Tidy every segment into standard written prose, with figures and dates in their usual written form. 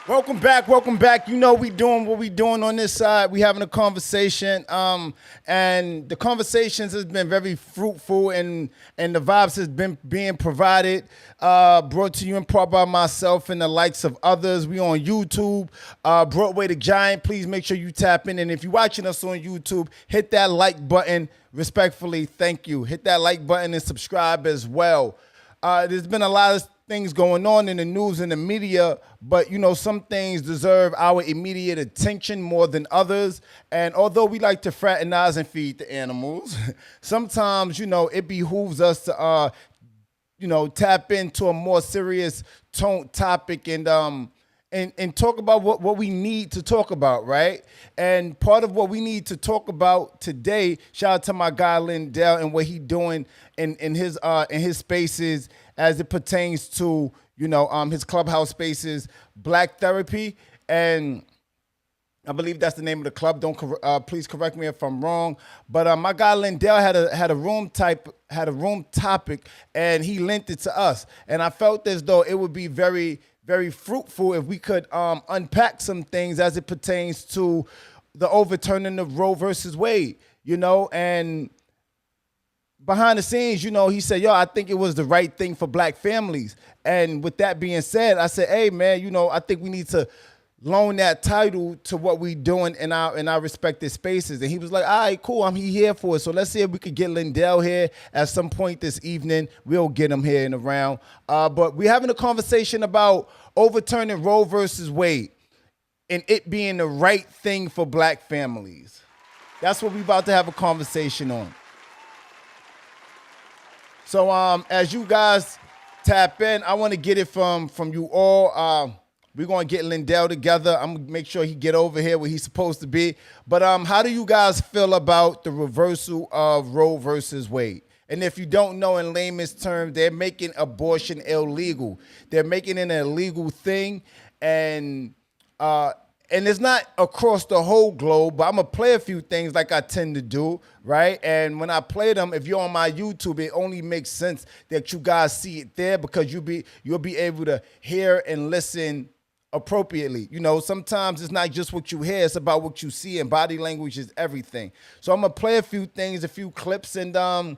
Welcome back. Welcome back. You know we doing what we doing on this side. We having a conversation, and the conversations has been very fruitful, and the vibes has been being provided, brought to you in part by myself and the likes of others. We on YouTube, Broadway the Giant. Please make sure you tap in, and if you're watching us on YouTube, hit that like button. Respectfully, thank you. Hit that like button and subscribe as well. There's been a lot of things going on in the news and the media, but you know, some things deserve our immediate attention more than others. And although we like to fraternize and feed the animals, sometimes, you know, it behooves us to tap into a more serious tone topic and talk about what we need to talk about, right? And part of what we need to talk about today, shout out to my guy Lindell and what he doing in his spaces as it pertains to, his clubhouse spaces, Black Therapy. And I believe that's the name of the club. Please correct me if I'm wrong. But my guy Lindell had a room topic, and he linked it to us. And I felt as though it would be very, very fruitful if we could unpack some things as it pertains to the overturning of Roe versus Wade. And behind the scenes, he said, I think it was the right thing for Black families. And with that being said, I said, hey, man, I think we need to loan that title to what we doing in our respective spaces. And he was like, all right, cool, I'm here for it. So let's see if we could get Lindell here at some point this evening. We'll get him here and around. But we're having a conversation about overturning Roe versus Wade and it being the right thing for Black families. That's what we're about to have a conversation on. So as you guys tap in, I want to get it from you all. We're going to get Lindell together. I'm going to make sure he get over here where he's supposed to be. But how do you guys feel about the reversal of Roe versus Wade? And if you don't know, in layman's terms, they're making abortion illegal. They're making it an illegal thing. And it's not across the whole globe, but I'm going to play a few things like I tend to do, right? And when I play them, if you're on my YouTube, it only makes sense that you guys see it there because you'll be able to hear and listen appropriately. Sometimes it's not just what you hear, it's about what you see, and body language is everything. So I'm going to play a few things, a few clips, and we're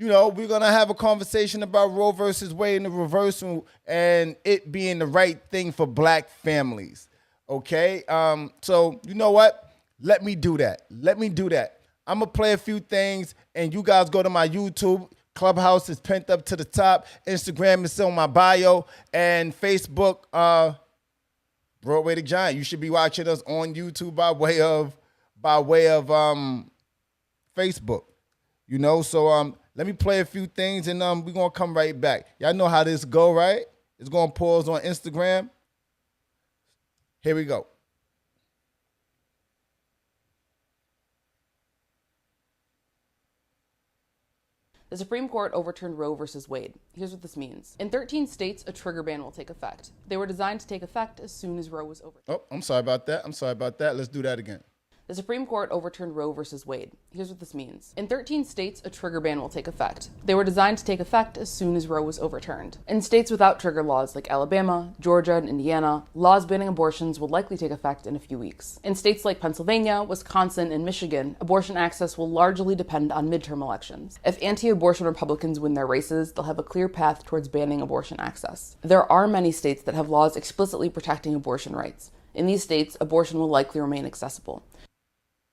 going to have a conversation about Roe versus Wade and the reversal and it being the right thing for Black families. Okay, so you know what? Let me do that. I'm going to play a few things, and you guys go to my YouTube. Clubhouse is pinned up to the top. Instagram is still on my bio. And Facebook, Broadway the Giant. You should be watching us on YouTube by way of Facebook. So let me play a few things, and we're going to come right back. Y'all know how this go, right? It's going to pause on Instagram. Here we go. The Supreme Court overturned Roe versus Wade. Here's what this means. In 13 states, a trigger ban will take effect. They were designed to take effect as soon as Roe was overturned. Oh, I'm sorry about that. Let's do that again. The Supreme Court overturned Roe versus Wade. Here's what this means. In 13 states, a trigger ban will take effect. They were designed to take effect as soon as Roe was overturned. In states without trigger laws like Alabama, Georgia, and Indiana, laws banning abortions will likely take effect in a few weeks. In states like Pennsylvania, Wisconsin, and Michigan, abortion access will largely depend on midterm elections. If anti-abortion Republicans win their races, they'll have a clear path towards banning abortion access. There are many states that have laws explicitly protecting abortion rights. In these states, abortion will likely remain accessible.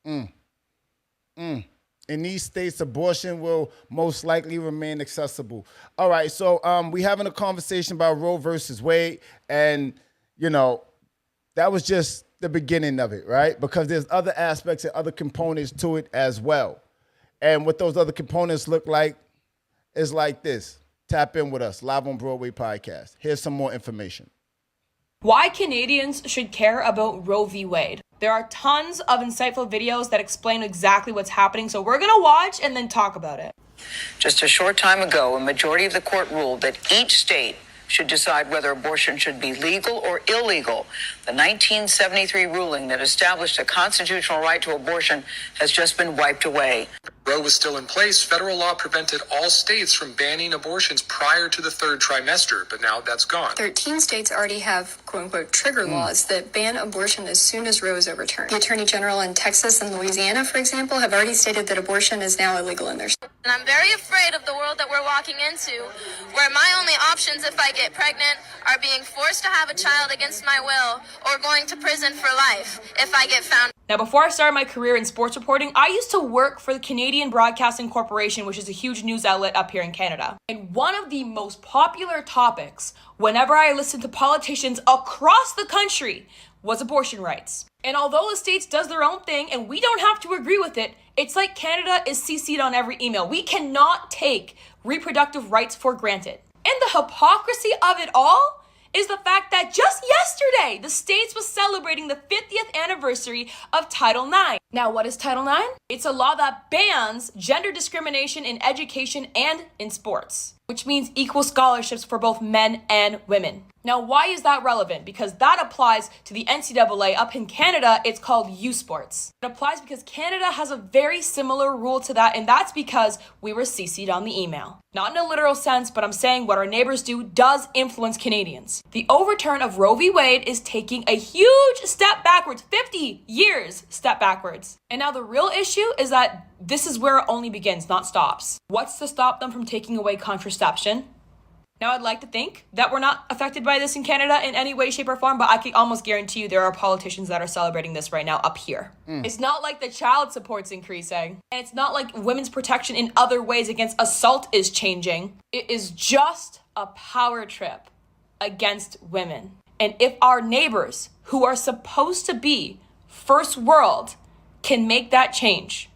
In these states, abortion will most likely remain accessible. All right, so we're having a conversation about Roe versus Wade, and that was just the beginning of it, right? Because there's other aspects and other components to it as well. And what those other components look like is like this. Tap in with us, live on Broadway podcast. Here's some more information. Why Canadians should care about Roe v. Wade. There are tons of insightful videos that explain exactly what's happening, so we're going to watch and then talk about it. Just a short time ago, a majority of the court ruled that each state should decide whether abortion should be legal or illegal. The 1973 ruling that established a constitutional right to abortion has just been wiped away. Roe was still in place, federal law prevented all states from banning abortions prior to the third trimester, but now that's gone. 13 states already have quote-unquote trigger laws that ban abortion as soon as Roe is overturned. The Attorney General in Texas and Louisiana, for example, have already stated that abortion is now illegal in their state. And I'm very afraid of the world that we're walking into, where my only options if I get pregnant are being forced to have a child against my will or going to prison for life if I get found. Now, before I started my career in sports reporting, I used to work for the Canadian Broadcasting Corporation, which is a huge news outlet up here in Canada. And one of the most popular topics whenever I listened to politicians across the country was abortion rights. And although the States does their own thing and we don't have to agree with it, it's like Canada is CC'd on every email. We cannot take reproductive rights for granted. And the hypocrisy of it all is the fact that just yesterday, the States was celebrating the 50th anniversary of Title IX. Now, what is Title IX? It's a law that bans gender discrimination in education and in sports, which means equal scholarships for both men and women. Now, why is that relevant? Because that applies to the NCAA. Up in Canada, it's called U Sports. It applies because Canada has a very similar rule to that, and that's because we were CC'd on the email. Not in a literal sense, but I'm saying what our neighbors do does influence Canadians. The overturn of Roe v. Wade is taking a huge step backwards, 50 years step backwards. And now the real issue is that this is where it only begins, not stops. What's to stop them from taking away contraception? Now, I'd like to think that we're not affected by this in Canada in any way, shape, or form, but I can almost guarantee you there are politicians that are celebrating this right now up here. It's not like the child support's increasing, and it's not like women's protection in other ways against assault is changing. It is just a power trip against women. And if our neighbors, who are supposed to be first world, can make that change,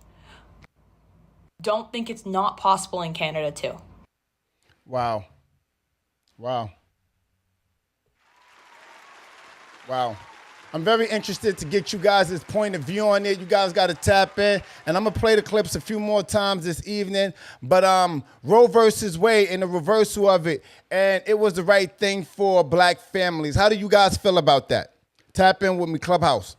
don't think it's not possible in Canada too. Wow. I'm very interested to get you guys' point of view on it. You guys got to tap in, and I'm going to play the clips a few more times this evening. But Roe versus Wade and the reversal of it, and it was the right thing for black families. How do you guys feel about that? Tap in with me, Clubhouse.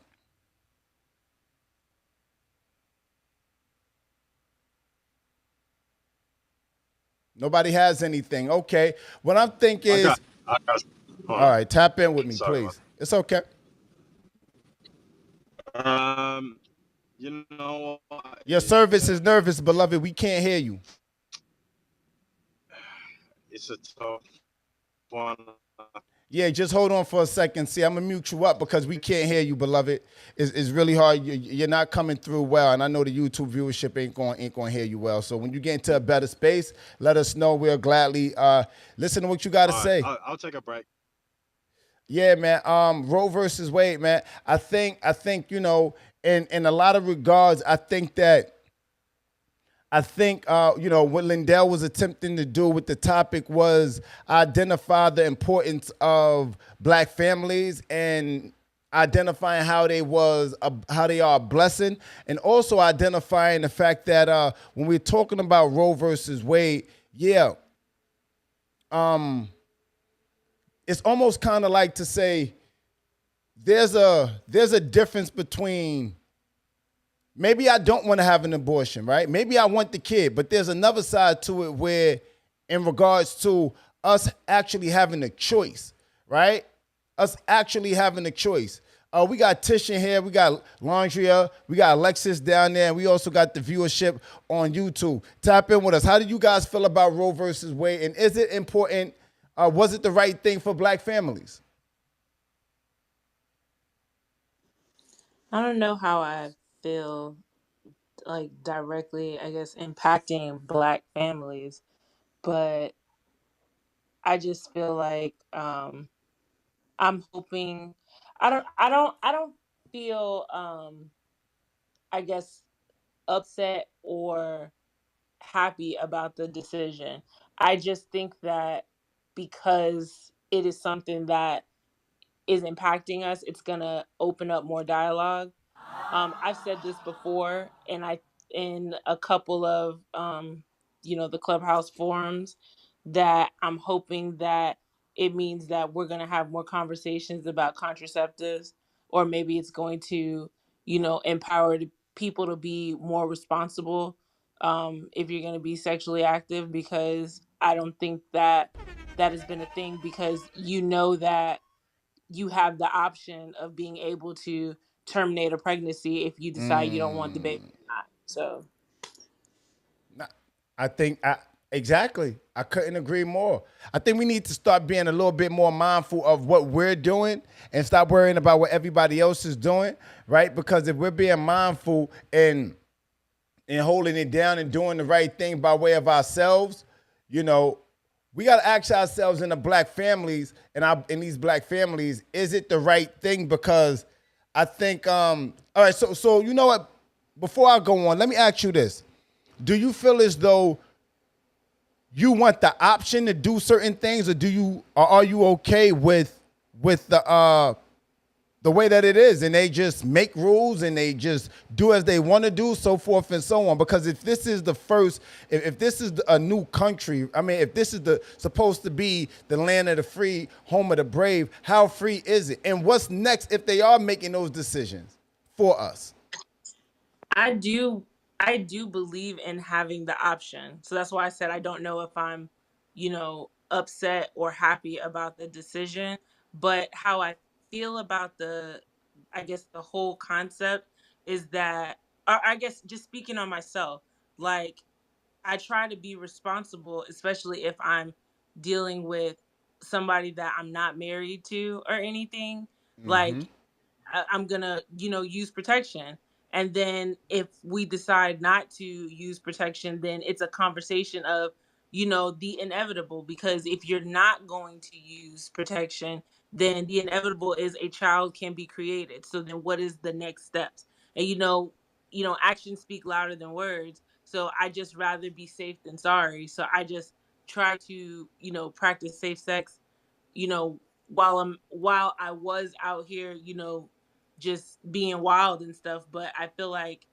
Nobody has anything. Okay. What I'm thinking is... All right, tap in with me, please. It's okay. Your service is nervous, beloved. We can't hear you. It's a tough one. Yeah, just hold on for a second. See, I'm going to mute you up because we can't hear you, beloved. It's really hard. You're not coming through well, and I know the YouTube viewership ain't going to hear you well. So when you get into a better space, let us know. We'll gladly listen to what you got to say. I'll take a break. Yeah, man. Roe versus Wade, man. I think you know, in a lot of regards, I think you know, what Lindell was attempting to do with the topic was identify the importance of black families and identifying how they are a blessing, and also identifying the fact that when we're talking about Roe versus Wade, yeah, it's almost kind of like to say there's a difference between maybe I don't want to have an abortion, right? Maybe I want the kid, but there's another side to it where in regards to us actually having a choice, right? Us actually having a choice. We got Tish in here. We got Landria. We got Alexis down there. And we also got the viewership on YouTube. Tap in with us. How do you guys feel about Roe versus Wade? And is it important? Was it the right thing for black families? I don't know how I feel like directly, I guess, impacting black families, but I just feel like I'm hoping I don't feel I guess upset or happy about the decision. I just think that because it is something that is impacting us, it's gonna open up more dialogue. I've said this before, and in a couple of the Clubhouse forums, that I'm hoping that it means that we're gonna have more conversations about contraceptives, or maybe it's going to, empower people to be more responsible if you're going to be sexually active, because I don't think that that has been a thing, because you know that you have the option of being able to terminate a pregnancy if you decide you don't want the baby or not. So I think exactly. I couldn't agree more. I think we need to start being a little bit more mindful of what we're doing and stop worrying about what everybody else is doing, right? Because if we're being mindful and holding it down and doing the right thing by way of ourselves, you know, we got to ask ourselves in the black families and in these black families, is it the right thing? Because I think, all right, so you know what? Before I go on, let me ask you this: do you feel as though you want the option to do certain things, or are you okay with the way that it is, and they just make rules and they just do as they want to do, so forth and so on? Because if this is the first, if this is a new country, I mean, if this is supposed to be the land of the free, home of the brave, how free is it? And what's next if they are making those decisions for us? I do I do believe in having the option. So that's why I said I don't know if I'm, upset or happy about the decision, but how I feel about I guess the whole concept is that, or I guess just speaking on myself, like I try to be responsible, especially if I'm dealing with somebody that I'm not married to or anything. Like I'm gonna, use protection. And then if we decide not to use protection, then it's a conversation of, the inevitable. Because if you're not going to use protection, then the inevitable is a child can be created. So then what is the next steps? And actions speak louder than words. So I just rather be safe than sorry. So I just try to, practice safe sex, while I was out here, just being wild and stuff. But I feel like,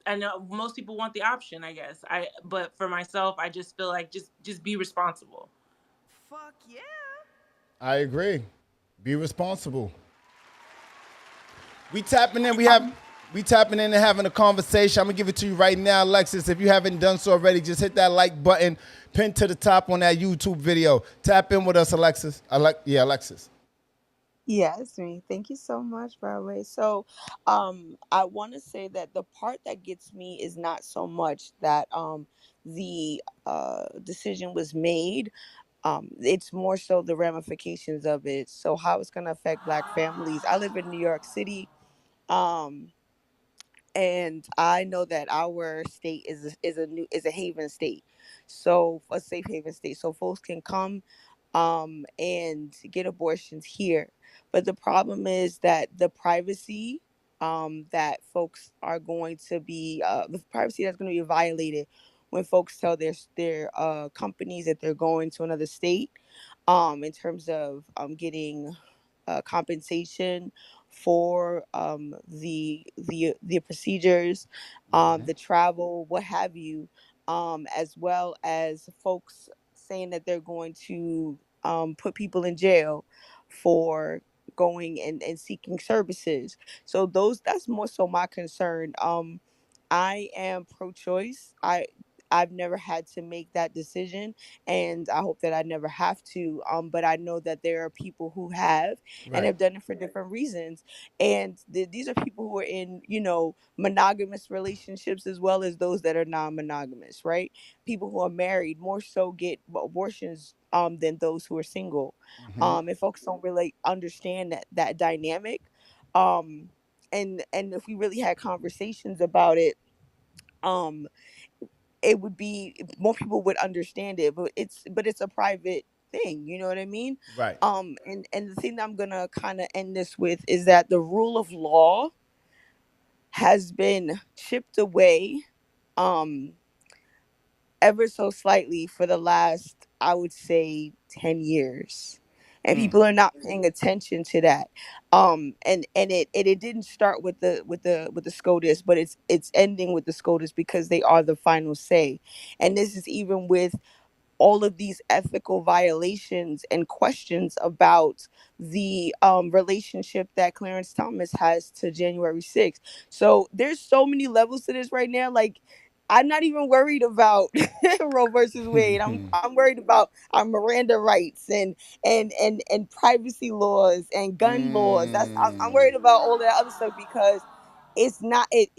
I know most people want the option, I guess. But for myself, I just feel like just be responsible. Fuck yeah. I agree. Be responsible. We tapping in. We tapping in and having a conversation. I'm gonna give it to you right now, Alexis. If you haven't done so already, just hit that like button, pinned to the top on that YouTube video. Tap in with us, Alexis. Alexis. Yes, me. Thank you so much, Broadway. So, I want to say that the part that gets me is not so much that the decision was made. It's more so the ramifications of it. So, how it's going to affect Black families. I live in New York City. Um, and I know that our state is a haven state, so a safe haven state, so folks can come and get abortions here. But the problem is that the privacy that folks are going to be the privacy that's going to be violated when folks tell their companies that they're going to another state, in terms of getting compensation for the procedures, the travel, what have you, as well as folks saying that they're going to put people in jail for going and seeking services. So that's more so my concern. I am pro-choice. I've never had to make that decision, and I hope that I never have to. But I know that there are people who have and Right. have done it for different reasons. And these are people who are in, monogamous relationships as well as those that are non-monogamous, right? People who are married more so get abortions than those who are single. And folks don't really understand that dynamic. Um, and if we really had conversations about it, um it would be more people would understand it, but it's a private thing, you know what I mean? Right. And the thing that I'm gonna kind of end this with is that the rule of law has been chipped away um ever so slightly for the last, I would say, 10 years, and people are not paying attention to that. And it didn't start with the SCOTUS, but it's ending with the SCOTUS because they are the final say. And this is even with all of these ethical violations and questions about the relationship that Clarence Thomas has to January 6th. So there's so many levels to this right now. Like, I'm not even worried about Roe versus Wade. I'm worried about our Miranda rights and privacy laws and gun laws. I'm worried about all that other stuff because it's not it.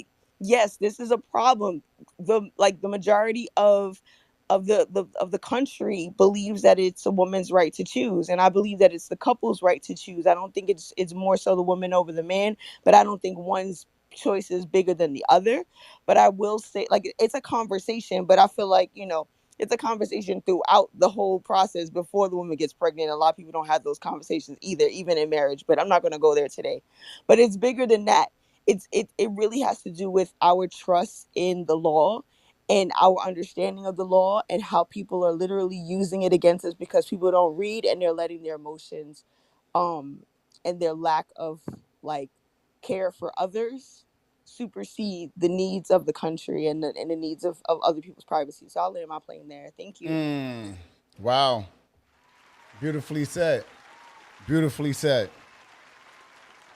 Yes, this is a problem. The majority of the country believes that it's a woman's right to choose, and I believe that it's the couple's right to choose. I don't think it's more so the woman over the man, but I don't think one's choice is bigger than the other. But I will say, like, it's a conversation, but I feel like, it's a conversation throughout the whole process before the woman gets pregnant. A lot of people don't have those conversations either, even in marriage, but I'm not going to go there today. But it's bigger than that. It really has to do with our trust in the law and our understanding of the law, and how people are literally using it against us because people don't read, and they're letting their emotions um and their lack of, like, care for others supersede the needs of the country and the needs of other people's privacy. So I'll land my plane there. Thank you. Wow. Beautifully said. Beautifully said.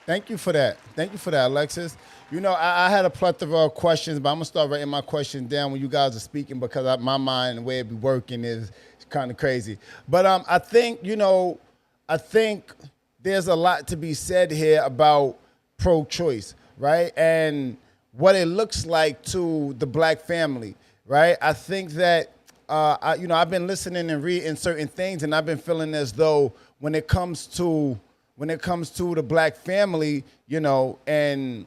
Thank you for that. Thank you for that, Alexis. I had a plethora of questions, but I'm going to start writing my questions down when you guys are speaking because my mind, the way it be working is kind of crazy. But I think there's a lot to be said here about pro-choice, right? And what it looks like to the black family, right? I think that, I've been listening and reading certain things, and I've been feeling as though when it comes to the black family, and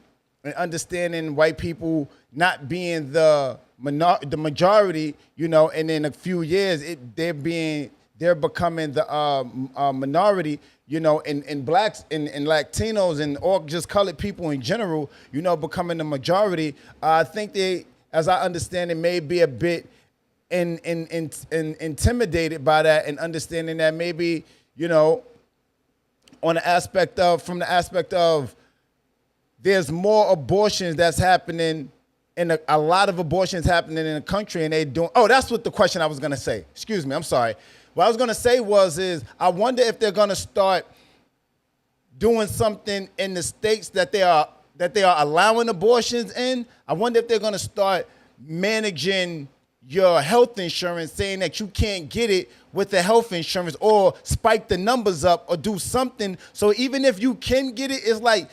understanding white people not being the majority, and in a few years they're becoming the minority, and blacks and Latinos and all just colored people in general, becoming the majority. I think they, as I understand it, may be a bit intimidated by that, and understanding that maybe, from the aspect of there's more abortions that's happening, and a lot of abortions happening in the country, and they doing. Oh, that's what the question I was gonna say. Excuse me, I'm sorry. What I was gonna say is I wonder if they're gonna start doing something in the states that they are allowing abortions in. I wonder if they're gonna start managing your health insurance, saying that you can't get it with the health insurance, or spike the numbers up, or do something. So even if you can get it, it's like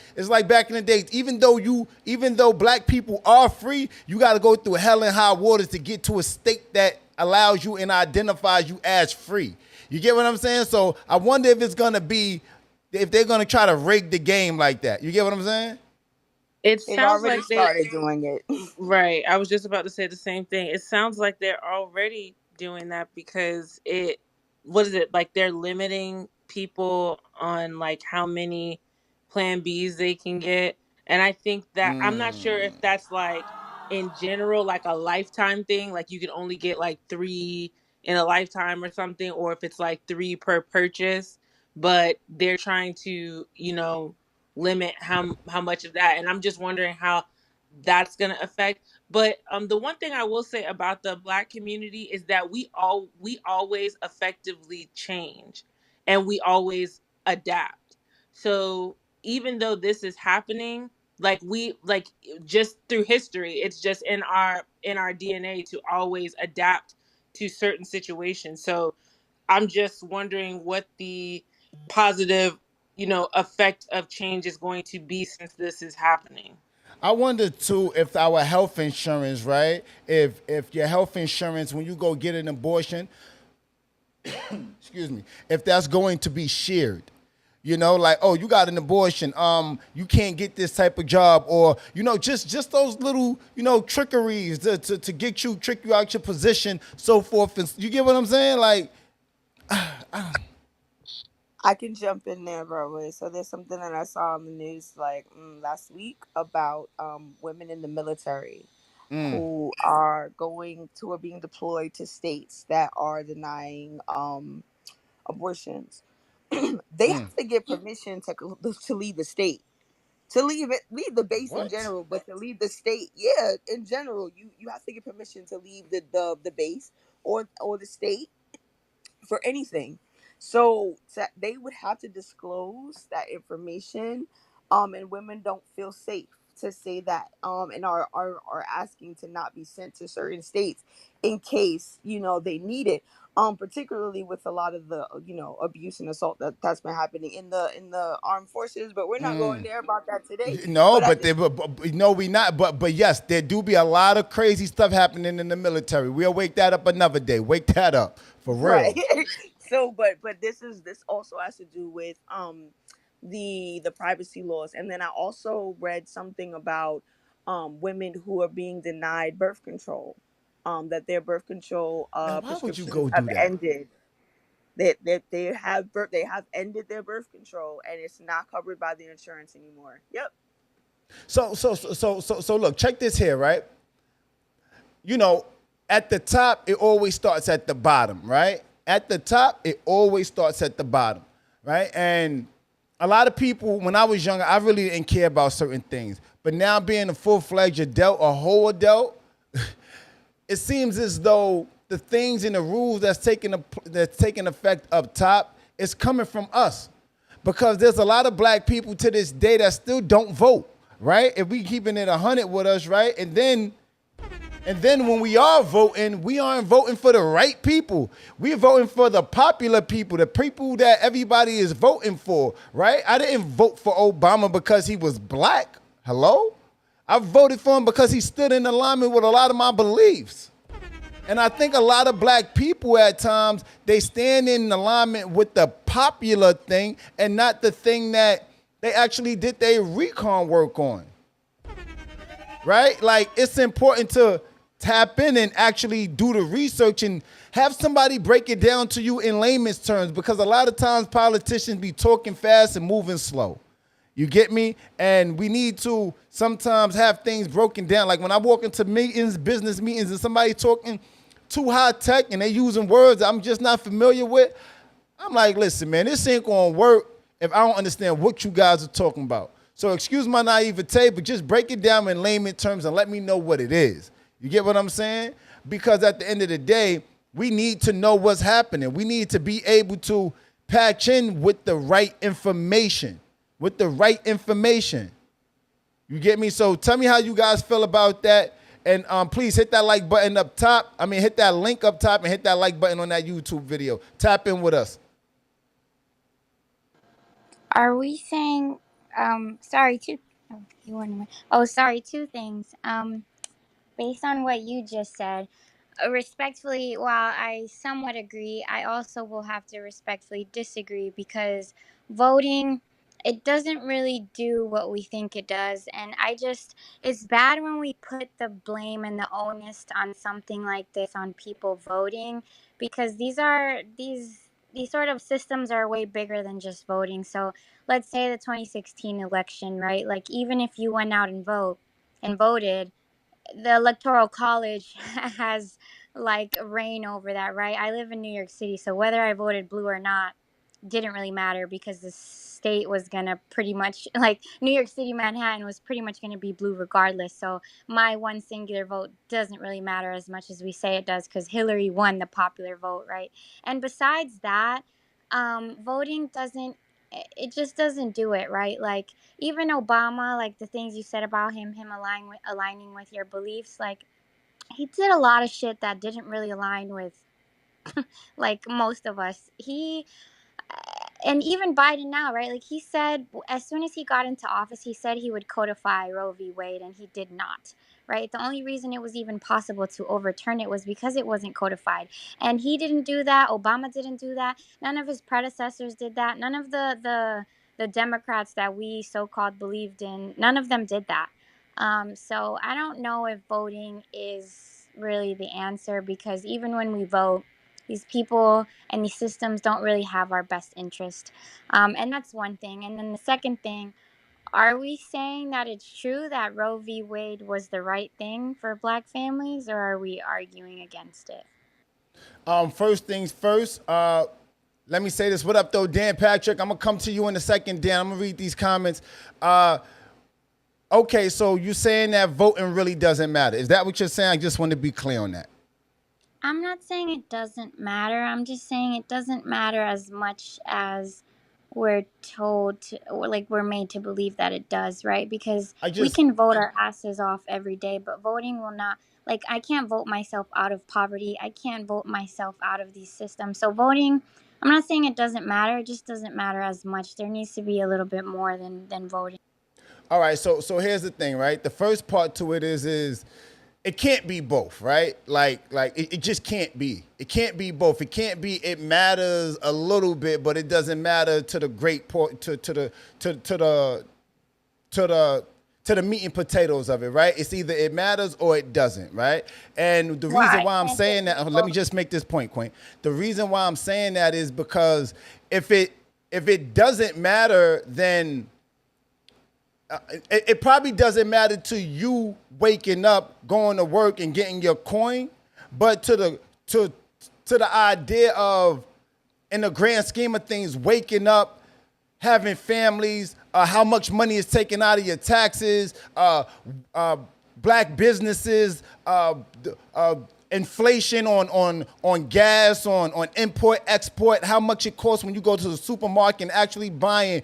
back in the days. Even though black people are free, you got to go through hell and high waters to get to a state that allows you and identifies you as free. You get what I'm saying? So I wonder if they're gonna try to rig the game like that. You get what I'm saying? It They've sounds already like they started doing it. right. I was just about to say the same thing. It sounds like they're already doing that because what is it? Like they're limiting people on like how many plan Bs they can get. And I think that I'm not sure if that's like in general, like a lifetime thing, like you can only get like 3 in a lifetime or something, or if it's like 3 per purchase, but they're trying to, limit how much of that. And I'm just wondering how that's going to affect. But the one thing I will say about the black community is that we always effectively change, and we always adapt. So even though this is happening, like we like just through history, it's just in our DNA to always adapt to certain situations. So I'm just wondering what the positive, effect of change is going to be since this is happening. I wonder too if our health insurance, right? If your health insurance, when you go get an abortion, excuse me, if that's going to be shared. Like, oh, you got an abortion, you can't get this type of job, or just those little trickeries to trick you out your position, so forth. And you get what I'm saying? Like, I can jump in there, Broadway. So there's something that I saw on the news like last week about women in the military who are being deployed to states that are denying abortions. They have to get permission to leave the state, to leave the base in what? general, but to leave the state, in general, you have to get permission to leave the base or the state. for anything. So they would have to disclose that information, and women don't feel safe to say that, and are asking to not be sent to certain states in case, they need it. Particularly with a lot of the, abuse and assault that's been happening in the armed forces, but we're not going there about that today. No, But at but, the no, we not. But yes, there do be a lot of crazy stuff happening in the military. We'll wake that up another day. Wake that up for real. right. So but this also has to do with the privacy laws. And then I also read something about women who are being denied birth control, that their birth control Now, why would you prescriptions go have do that? ended, that they have ended their birth control, and it's not covered by the insurance anymore. Yep. So look, check this here, right? You know, at the top, it always starts at the bottom, right? At the top, it always starts at the bottom, right? And a lot of people, when I was younger, I really didn't care about certain things. But now being a full-fledged adult, a whole adult, it seems as though the things and the rules that's taking effect up top is coming from us. Because there's a lot of black people to this day that still don't vote, right? If we keeping it 100 with us, right? And then when we are voting, we aren't voting for the right people. We're voting for the popular people, the people that everybody is voting for, right? I didn't vote for Obama because he was black. Hello? I voted for him because he stood in alignment with a lot of my beliefs. And I think a lot of black people at times, they stand in alignment with the popular thing and not the thing that they actually did their recon work on. Right? Like, it's important to tap in and actually do the research and have somebody break it down to you in layman's terms, because a lot of times politicians be talking fast and moving slow. You get me? And we need to sometimes have things broken down. Like when I walk into meetings, business meetings, and somebody talking too high tech and they using words I'm just not familiar with, I'm like, listen, man, this ain't gonna work if I don't understand what you guys are talking about. So excuse my naivete, but just break it down in layman terms and let me know what it is. You get what I'm saying? Because at the end of the day, we need to know what's happening. We need to be able to patch in with the right information. With the right information. You get me? So tell me how you guys feel about that. And please hit that like button up top. I mean, hit that link up top and hit that like button on that YouTube video. Tap in with us. Are we saying, sorry, oh, you wanted sorry, two things. Based on what you just said, respectfully, while I somewhat agree, I also will have to respectfully disagree, because voting, it doesn't really do what we think it does. And it's bad when we put the blame and the onus on something like this on people voting, because these sort of systems are way bigger than just voting. So let's say the 2016 election, right? Like, even if you went out and voted, the electoral college has like reign over that, right? I live in New York City, so whether I voted blue or not didn't really matter, because the state was gonna pretty much, like, New York City, Manhattan was pretty much gonna be blue regardless. So my one singular vote doesn't really matter as much as we say it does, because Hillary won the popular vote, right? And besides that, voting doesn't, it just doesn't do it, right? Like, even Obama, like the things you said about him aligning with your beliefs, like, he did a lot of shit that didn't really align with like most of us. And even Biden now, right? Like, he said, as soon as he got into office, he said he would codify Roe v. Wade, and he did not, right? The only reason it was even possible to overturn it was because it wasn't codified. And he didn't do that. Obama didn't do that. None of his predecessors did that. None of the Democrats that we so-called believed in, none of them did that. So I don't know if voting is really the answer, because even when we vote, these people and these systems don't really have our best interest. And that's one thing. And then the second thing, are we saying that it's true that Roe v. Wade was the right thing for Black families, or are we arguing against it? First things first, let me say this. What up, though, Dan Patrick? I'm going to come to you in a second, Dan. I'm going to read these comments. Okay, so you're saying that voting really doesn't matter. Is that what you're saying? I just want to be clear on that. I'm not saying it doesn't matter. I'm just saying it doesn't matter as much as we're told to, or like we're made to believe that it does, right? Because I we just can vote our asses off every day, but voting will not, like, I can't vote myself out of poverty. I can't vote myself out of these systems. So voting, I'm not saying it doesn't matter. It just doesn't matter as much. There needs to be a little bit more than voting. All right, so here's the thing, right? The first part to it is it can't be both, right? Like it just can't be. It can't be both. It can't be. It matters a little bit, but it doesn't matter to the great point to the meat and potatoes of it, right? It's either it matters or it doesn't, right? And the reason Why? why I'm Can't there saying be that, let me both? just make this point, Quinn. The reason why I'm saying that is because if it doesn't matter, then it probably doesn't matter to you waking up, going to work, and getting your coin, but to the idea of, in the grand scheme of things, waking up, having families, how much money is taken out of your taxes, black businesses, inflation on gas, on import, export, how much it costs when you go to the supermarket and actually buying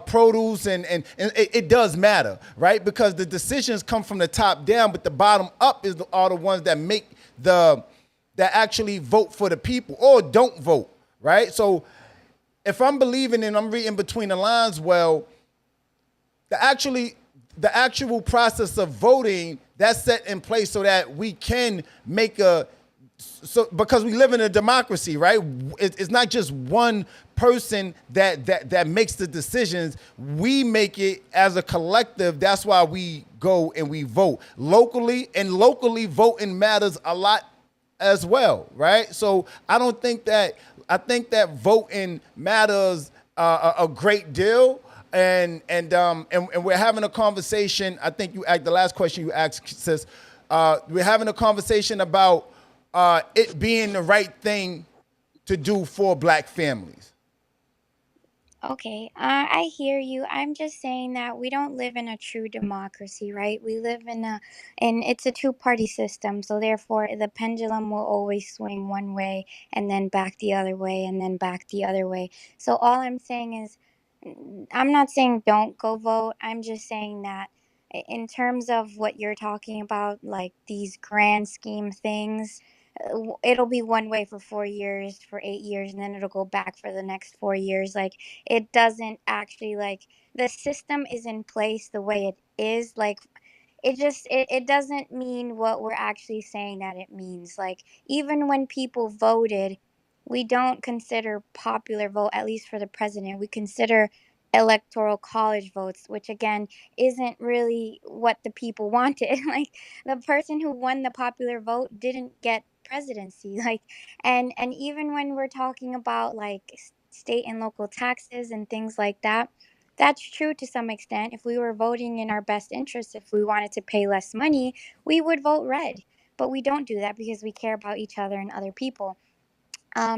produce, and it does matter, right? Because the decisions come from the top down, but the bottom up are the ones that make that actually vote for the people or don't vote, right? So if I'm believing and I'm reading between the lines, well, the actual process of voting, that's set in place so that we can make because we live in a democracy, right? It's not just one person that makes the decisions. We make it as a collective. That's why we go and we vote locally, and locally voting matters a lot as well, right? So I think that voting matters a great deal. And we're having a conversation. I think the last question you asked, sis, we're having a conversation about it being the right thing to do for black families. Okay, I hear you. I'm just saying that we don't live in a true democracy, right? We live and it's a two-party system, so therefore the pendulum will always swing one way and then back the other way and then back the other way. So all I'm saying is, I'm not saying don't go vote. I'm just saying that in terms of what you're talking about, like these grand scheme things, it'll be one way for 4 years, for 8 years, and then it'll go back for the next 4 years. Like, it doesn't actually, like, the system is in place the way it is. Like, it doesn't mean what we're actually saying that it means. Like, even when people voted, we don't consider popular vote, at least for the president. We consider electoral college votes, which again isn't really what the people wanted. Like, the person who won the popular vote didn't get presidency. Like, and even when we're talking about like state and local taxes and things like that, that's true to some extent. If we were voting in our best interest, if we wanted to pay less money, we would vote red. But we don't do that because we care about each other and other people.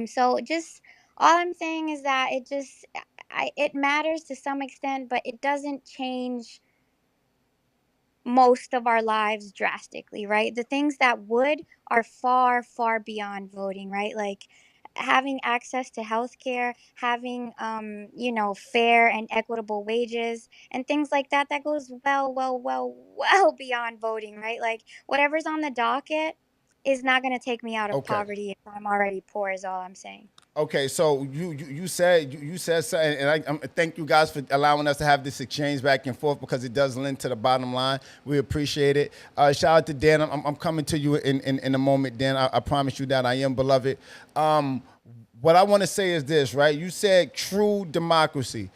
So just all I'm saying is that it matters to some extent, but it doesn't change most of our lives drastically, right? The things that would are far, far beyond voting, right? Like having access to healthcare, having fair and equitable wages and things like that. That goes well, well, well, well beyond voting, right? Like whatever's on the docket is not going to take me out of Okay. poverty if I'm already poor. Is all I'm saying. Okay, so you said something, and I thank you guys for allowing us to have this exchange back and forth because it does lend to the bottom line. We appreciate it. Shout out to Dan. I'm coming to you in a moment, Dan. I promise you that I am beloved. What I want to say is this, right? You said true democracy.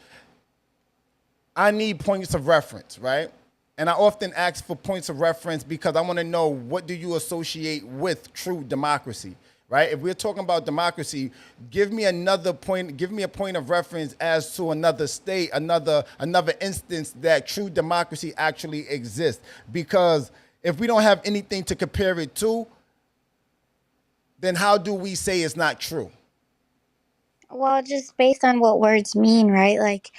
I need points of reference, right? And I often ask for points of reference because I want to know, what do you associate with true democracy, right? If we're talking about democracy, give me a point of reference as to another state, another instance that true democracy actually exists. Because if we don't have anything to compare it to, then how do we say it's not true? Well, just based on what words mean, right? Like,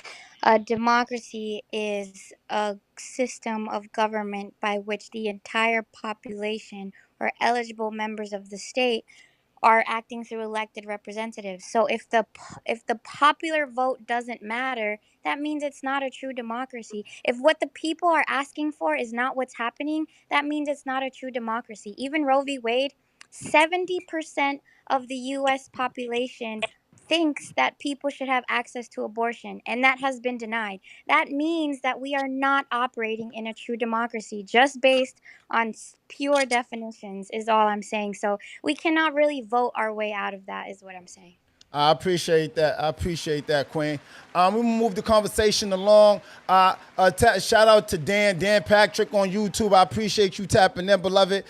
a democracy is a system of government by which the entire population, or eligible members of the state are acting through elected representatives. So if the popular vote doesn't matter, that means it's not a true democracy. If what the people are asking for is not what's happening, that means it's not a true democracy. Even Roe v. Wade, 70% of the US population thinks that people should have access to abortion, and that has been denied. That means that we are not operating in a true democracy just based on pure definitions, is all I'm saying. So we cannot really vote our way out of that, is what I'm saying. I appreciate that. I appreciate that, Queen. We move the conversation along. Shout out to Dan Patrick on YouTube. I appreciate you tapping in, beloved.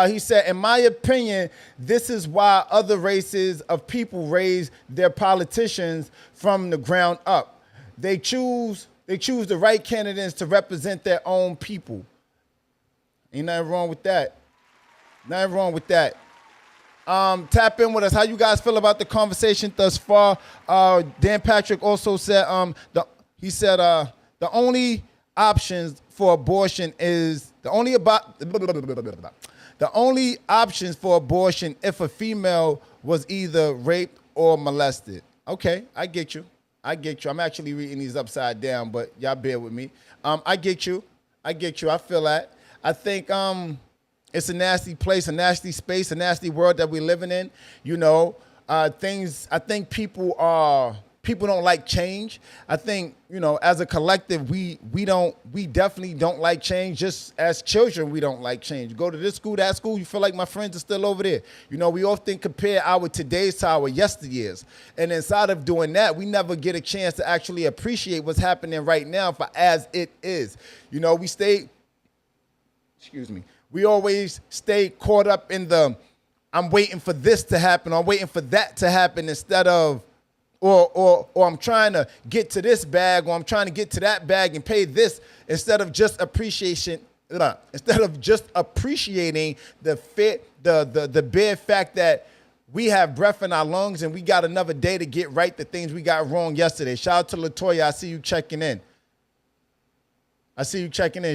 He said, in my opinion, this is why other races of people raise their politicians from the ground up. They choose the right candidates to represent their own people. Ain't nothing wrong with that. Nothing wrong with that. Tap in with us. How you guys feel about the conversation thus far? Dan Patrick also said the only options for abortion is the only options for abortion if a female was either raped or molested. Okay, I get you. I'm actually reading these upside down, but y'all bear with me. I get you. I feel that. I think it's a nasty place, a nasty space, a nasty world that we're living in. You know, I think people don't like change. I think, you know, as a collective, we definitely don't like change. Just as children, we don't like change. You go to this school, that school, you feel like my friends are still over there. You know, we often compare our today's to our yesteryears. And inside of doing that, we never get a chance to actually appreciate what's happening right now for as it is. You know, we always stay caught up in I'm waiting for this to happen, or I'm waiting for that to happen, instead of, or I'm trying to get to this bag, or I'm trying to get to that bag and pay this, instead of just appreciating the bare fact that we have breath in our lungs and we got another day to get right the things we got wrong yesterday. Shout out to Latoya. I see you checking in.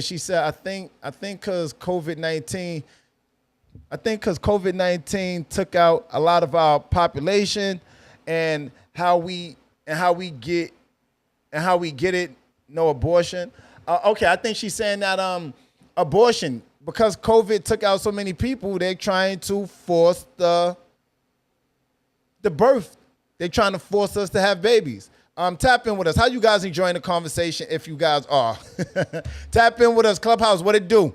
She said, I think because COVID-19 took out a lot of our population, and how we get it, no abortion. Okay, I think she's saying that abortion, because COVID took out so many people, they're trying to force the birth. They're trying to force us to have babies. Tap in with us. How you guys enjoying the conversation, if you guys are? Tap in with us. Clubhouse, what it do?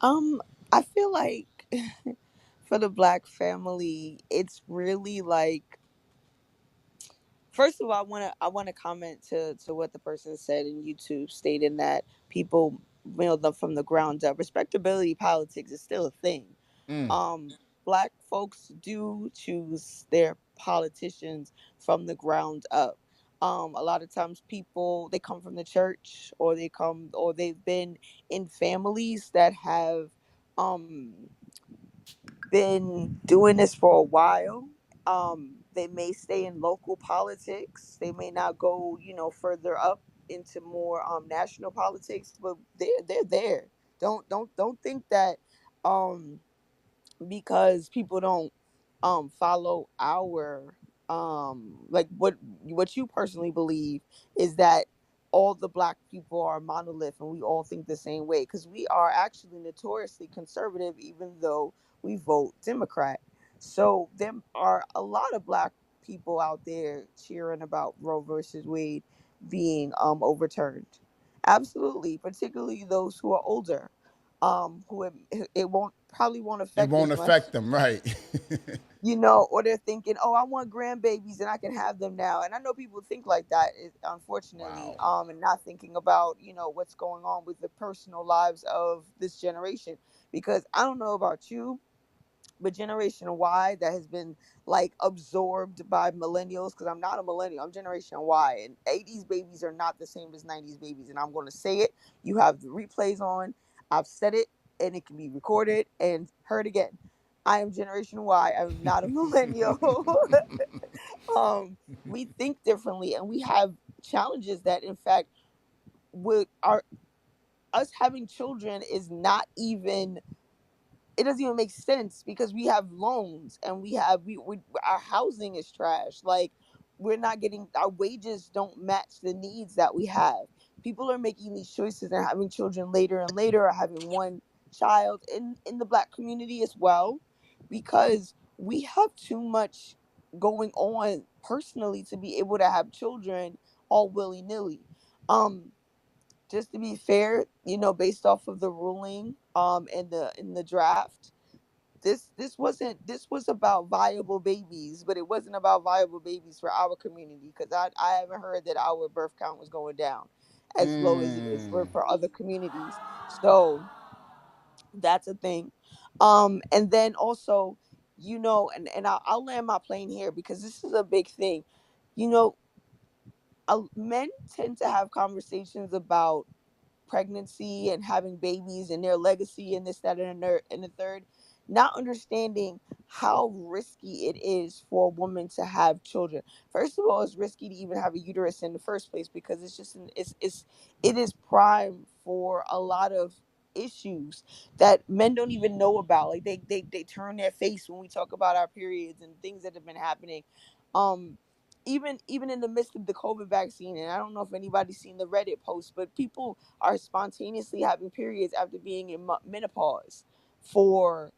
I feel like for the Black family, it's really like, first of all, I want to comment to what the person said in YouTube, stating that people build up from the ground up. Respectability politics is still a thing. Black folks do choose their politicians from the ground up. A lot of times people, they come from the church, or they've been in families that have um been doing this for a while. They may stay in local politics. They may not go, further up into more national politics, but they're there. Don't think that um because people don't follow our like what you personally believe, is that all the Black people are a monolith and we all think the same way, because we are actually notoriously conservative, even though we vote Democrat. So there are a lot of Black people out there cheering about Roe versus Wade being overturned. Absolutely, particularly those who are older, who it won't It affect won't as much, affect them, right? or they're thinking, oh, I want grandbabies and I can have them now. And I know people think like that, unfortunately, Wow. and not thinking about, what's going on with the personal lives of this generation. Because I don't know about you, but Generation Y, that has been like absorbed by millennials, because I'm not a millennial, I'm Generation Y, and 80s babies are not the same as 90s babies. And I'm going to say it. You have the replays on. I've said it, and it can be recorded and heard again. I am Generation Y. I'm not a millennial. We think differently, and we have challenges that, in fact, would are us having children is not even, it doesn't even make sense because we have loans and we our housing is trash. Like, we're not getting, our wages don't match the needs that we have. People are making these choices and having children later and later, or having one child in the Black community as well, because we have too much going on personally to be able to have children all willy-nilly. um just to be fair, based off of the ruling in the draft, this was about viable babies, but it wasn't about viable babies for our community, because I haven't heard that our birth count was going down as low as it is for other communities. So that's a thing. And then also, and I'll land my plane here because this is a big thing. You know, men tend to have conversations about pregnancy and having babies and their legacy and this, that, and the third, not understanding how risky it is for a woman to have children. First of all, it's risky to even have a uterus in the first place because it's just it is prime for a lot of issues that men don't even know about. Like, they turn their face when we talk about our periods and things that have been happening. um even in the midst of the COVID vaccine, and I don't know if anybody's seen the Reddit post, but people are spontaneously having periods after being in menopause for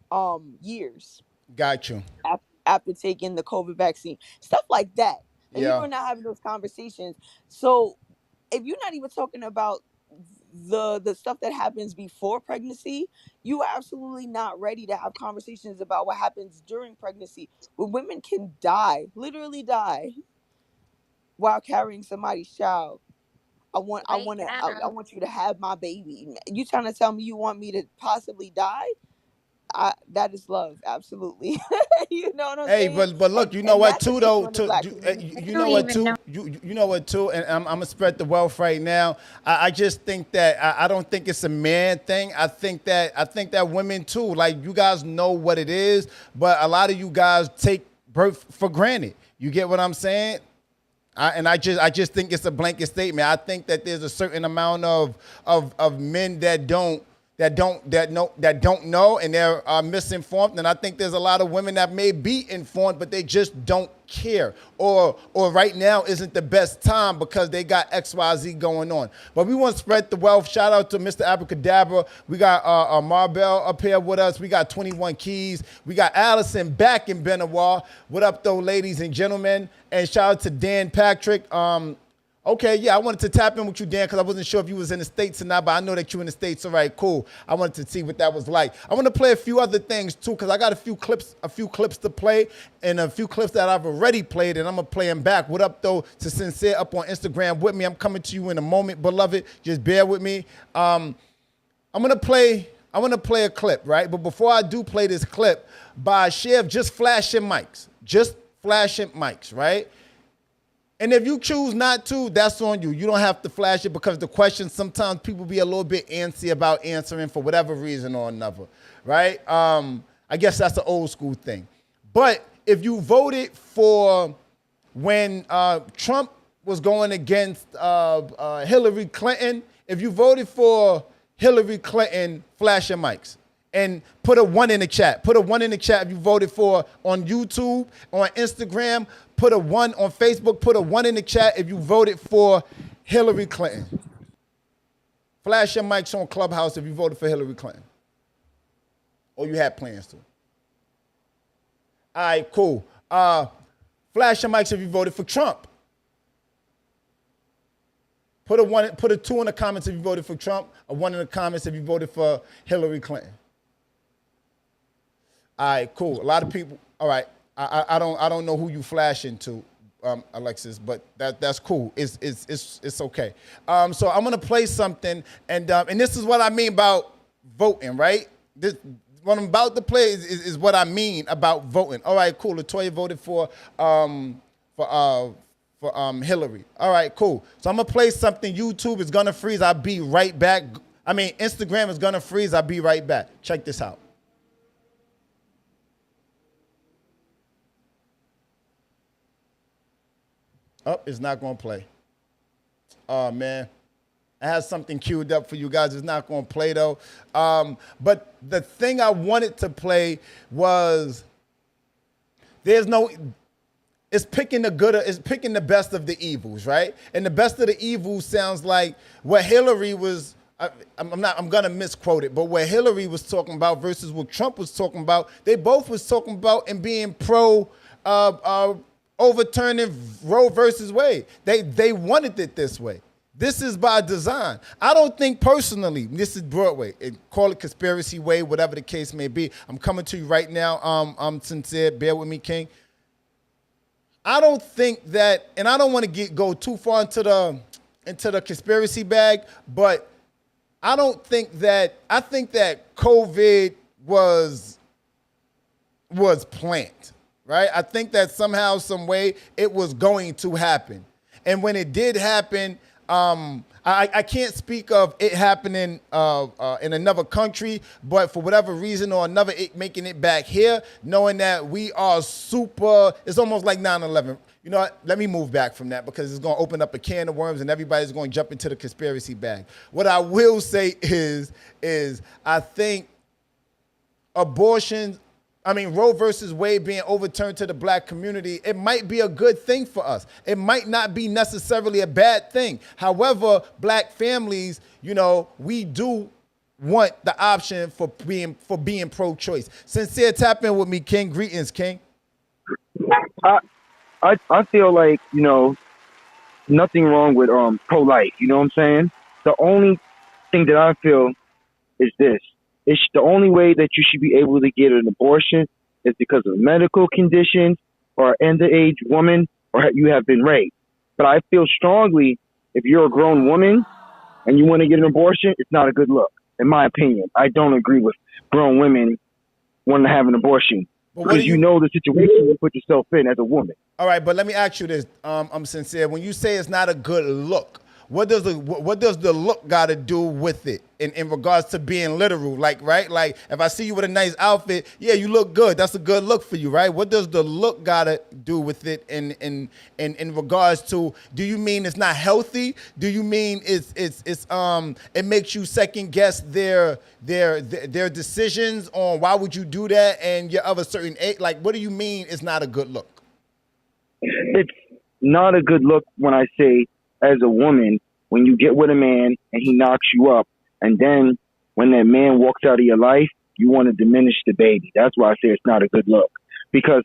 years Got you. after taking the COVID vaccine, stuff like that. And people Yeah. are not having those conversations. So if you're not even talking about the stuff that happens before pregnancy, you are absolutely not ready to have conversations about what happens during pregnancy, when women can die, literally die, while carrying somebody's child. Wake I up. want you to have my baby. You trying to tell me you want me to possibly die? That is love, absolutely. You know what I'm Hey, saying? but look, And you know and what that's an too issue though. in the Black You, community I you don't know what even know. too. You know what too. And I'm gonna spread the wealth right now. I just think that I don't think it's a man thing. I think that women too. Like, you guys know what it is, but a lot of you guys take birth for granted. You get what I'm saying? I just think it's a blanket statement. I think that there's a certain amount of men that don't know, and they're misinformed. And I think there's a lot of women that may be informed, but they just don't care, or right now isn't the best time because they got XYZ going on. But we want to spread the wealth. Shout out to Mr. Abracadabra. We got Marbell up here with us. We got 21 Keys. We got Allison back in Benoit. What up, though, ladies and gentlemen? And shout out to Dan Patrick. Okay, yeah, I wanted to tap in with you, Dan, because I wasn't sure if you was in the States or not, but I know that you in the States. All right, cool. I wanted to see what that was like. I want to play a few other things, too, because I got a few clips to play, and a few clips that I've already played, and I'm going to play them back. What up, though, to Sincere up on Instagram with me. I'm coming to you in a moment, beloved. Just bear with me. I want to play a clip, right? But before I do play this clip, by Chev, just flashing mics. Just flashing mics, right? And if you choose not to, that's on you. You don't have to flash it because the questions, sometimes people be a little bit antsy about answering for whatever reason or another, right? I guess that's the old school thing. But if you voted for when Trump was going against Hillary Clinton, if you voted for Hillary Clinton, flash your mics. And put a 1 in the chat. Put a 1 in the chat if you voted for on YouTube, on Instagram. Put a 1 on Facebook. Put a 1 in the chat if you voted for Hillary Clinton. Flash your mics on Clubhouse if you voted for Hillary Clinton. Or you had plans to. All right, cool. Flash your mics if you voted for Trump. Put a 2 in the comments if you voted for Trump. A 1 in the comments if you voted for Hillary Clinton. All right, cool. A lot of people. All right, I don't know who you flashing to, Alexis, but that's cool. It's okay. So I'm gonna play something, and this is what I mean about voting, right? This what I'm about to play is what I mean about voting. All right, cool. Latoya voted for Hillary. All right, cool. So I'm gonna play something. YouTube is gonna freeze. I'll be right back. I mean, Instagram is gonna freeze. I'll be right back. Check this out. Oh, it's not gonna play. Oh man. I have something queued up for you guys. It's not going to play though. But the thing I wanted to play was it's picking the best of the evils, right? And the best of the evils sounds like what Hillary was. I'm gonna misquote it, but what Hillary was talking about versus what Trump was talking about, they both was talking about and being pro overturning Roe versus Wade. They wanted it this way. This is by design. I don't think personally, this is Broadway, and call it conspiracy way, whatever the case may be. I'm coming to you right now. I'm sincere. Bear with me, King. I don't think that, and I don't want to go too far into the conspiracy bag, but I don't think that, I think that COVID was planned, right? I think that somehow, some way, it was going to happen. And when it did happen, I can't speak of it happening in another country, but for whatever reason or another, it making it back here, knowing that we are super, it's almost like 9/11. You know what? Let me move back from that because it's going to open up a can of worms and everybody's going to jump into the conspiracy bag. What I will say is I think Roe versus Wade being overturned to the black community, it might be a good thing for us. It might not be necessarily a bad thing. However, black families, we do want the option for being pro-choice. Sincere, tap in with me, King. Greetings, King. I feel like, nothing wrong with pro-life, you know what I'm saying? The only thing that I feel is this. It's the only way that you should be able to get an abortion is because of medical conditions or an underage woman or you have been raped. But I feel strongly if you're a grown woman and you want to get an abortion, it's not a good look, in my opinion. I don't agree with grown women wanting to have an abortion because you know the situation you put yourself in as a woman. All right, but let me ask you this. I'm sincere. When you say it's not a good look, what does the look got to do with it in regards to being literal? Like, right? Like, if I see you with a nice outfit, yeah, you look good. That's a good look for you, right? What does the look got to do with it in regards to? Do you mean it's not healthy? Do you mean it makes you second guess their decisions on why would you do that and your other certain age? Like, what do you mean it's not a good look? It's not a good look when I say, as a woman, when you get with a man and he knocks you up, and then when that man walks out of your life, you want to diminish the baby. That's why I say it's not a good look. Because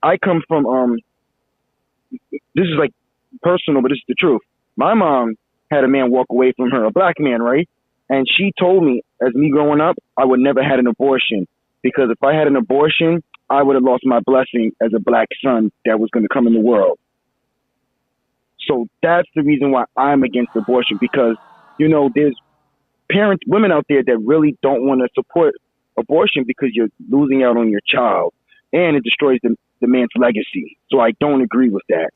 I come from, this is like personal, but this is the truth. My mom had a man walk away from her, a black man, right? And she told me, as me growing up, I would never had an abortion. Because if I had an abortion, I would have lost my blessing as a black son that was going to come in the world. So that's the reason why I'm against abortion, because, there's women out there that really don't want to support abortion because you're losing out on your child and it destroys the man's legacy. So I don't agree with that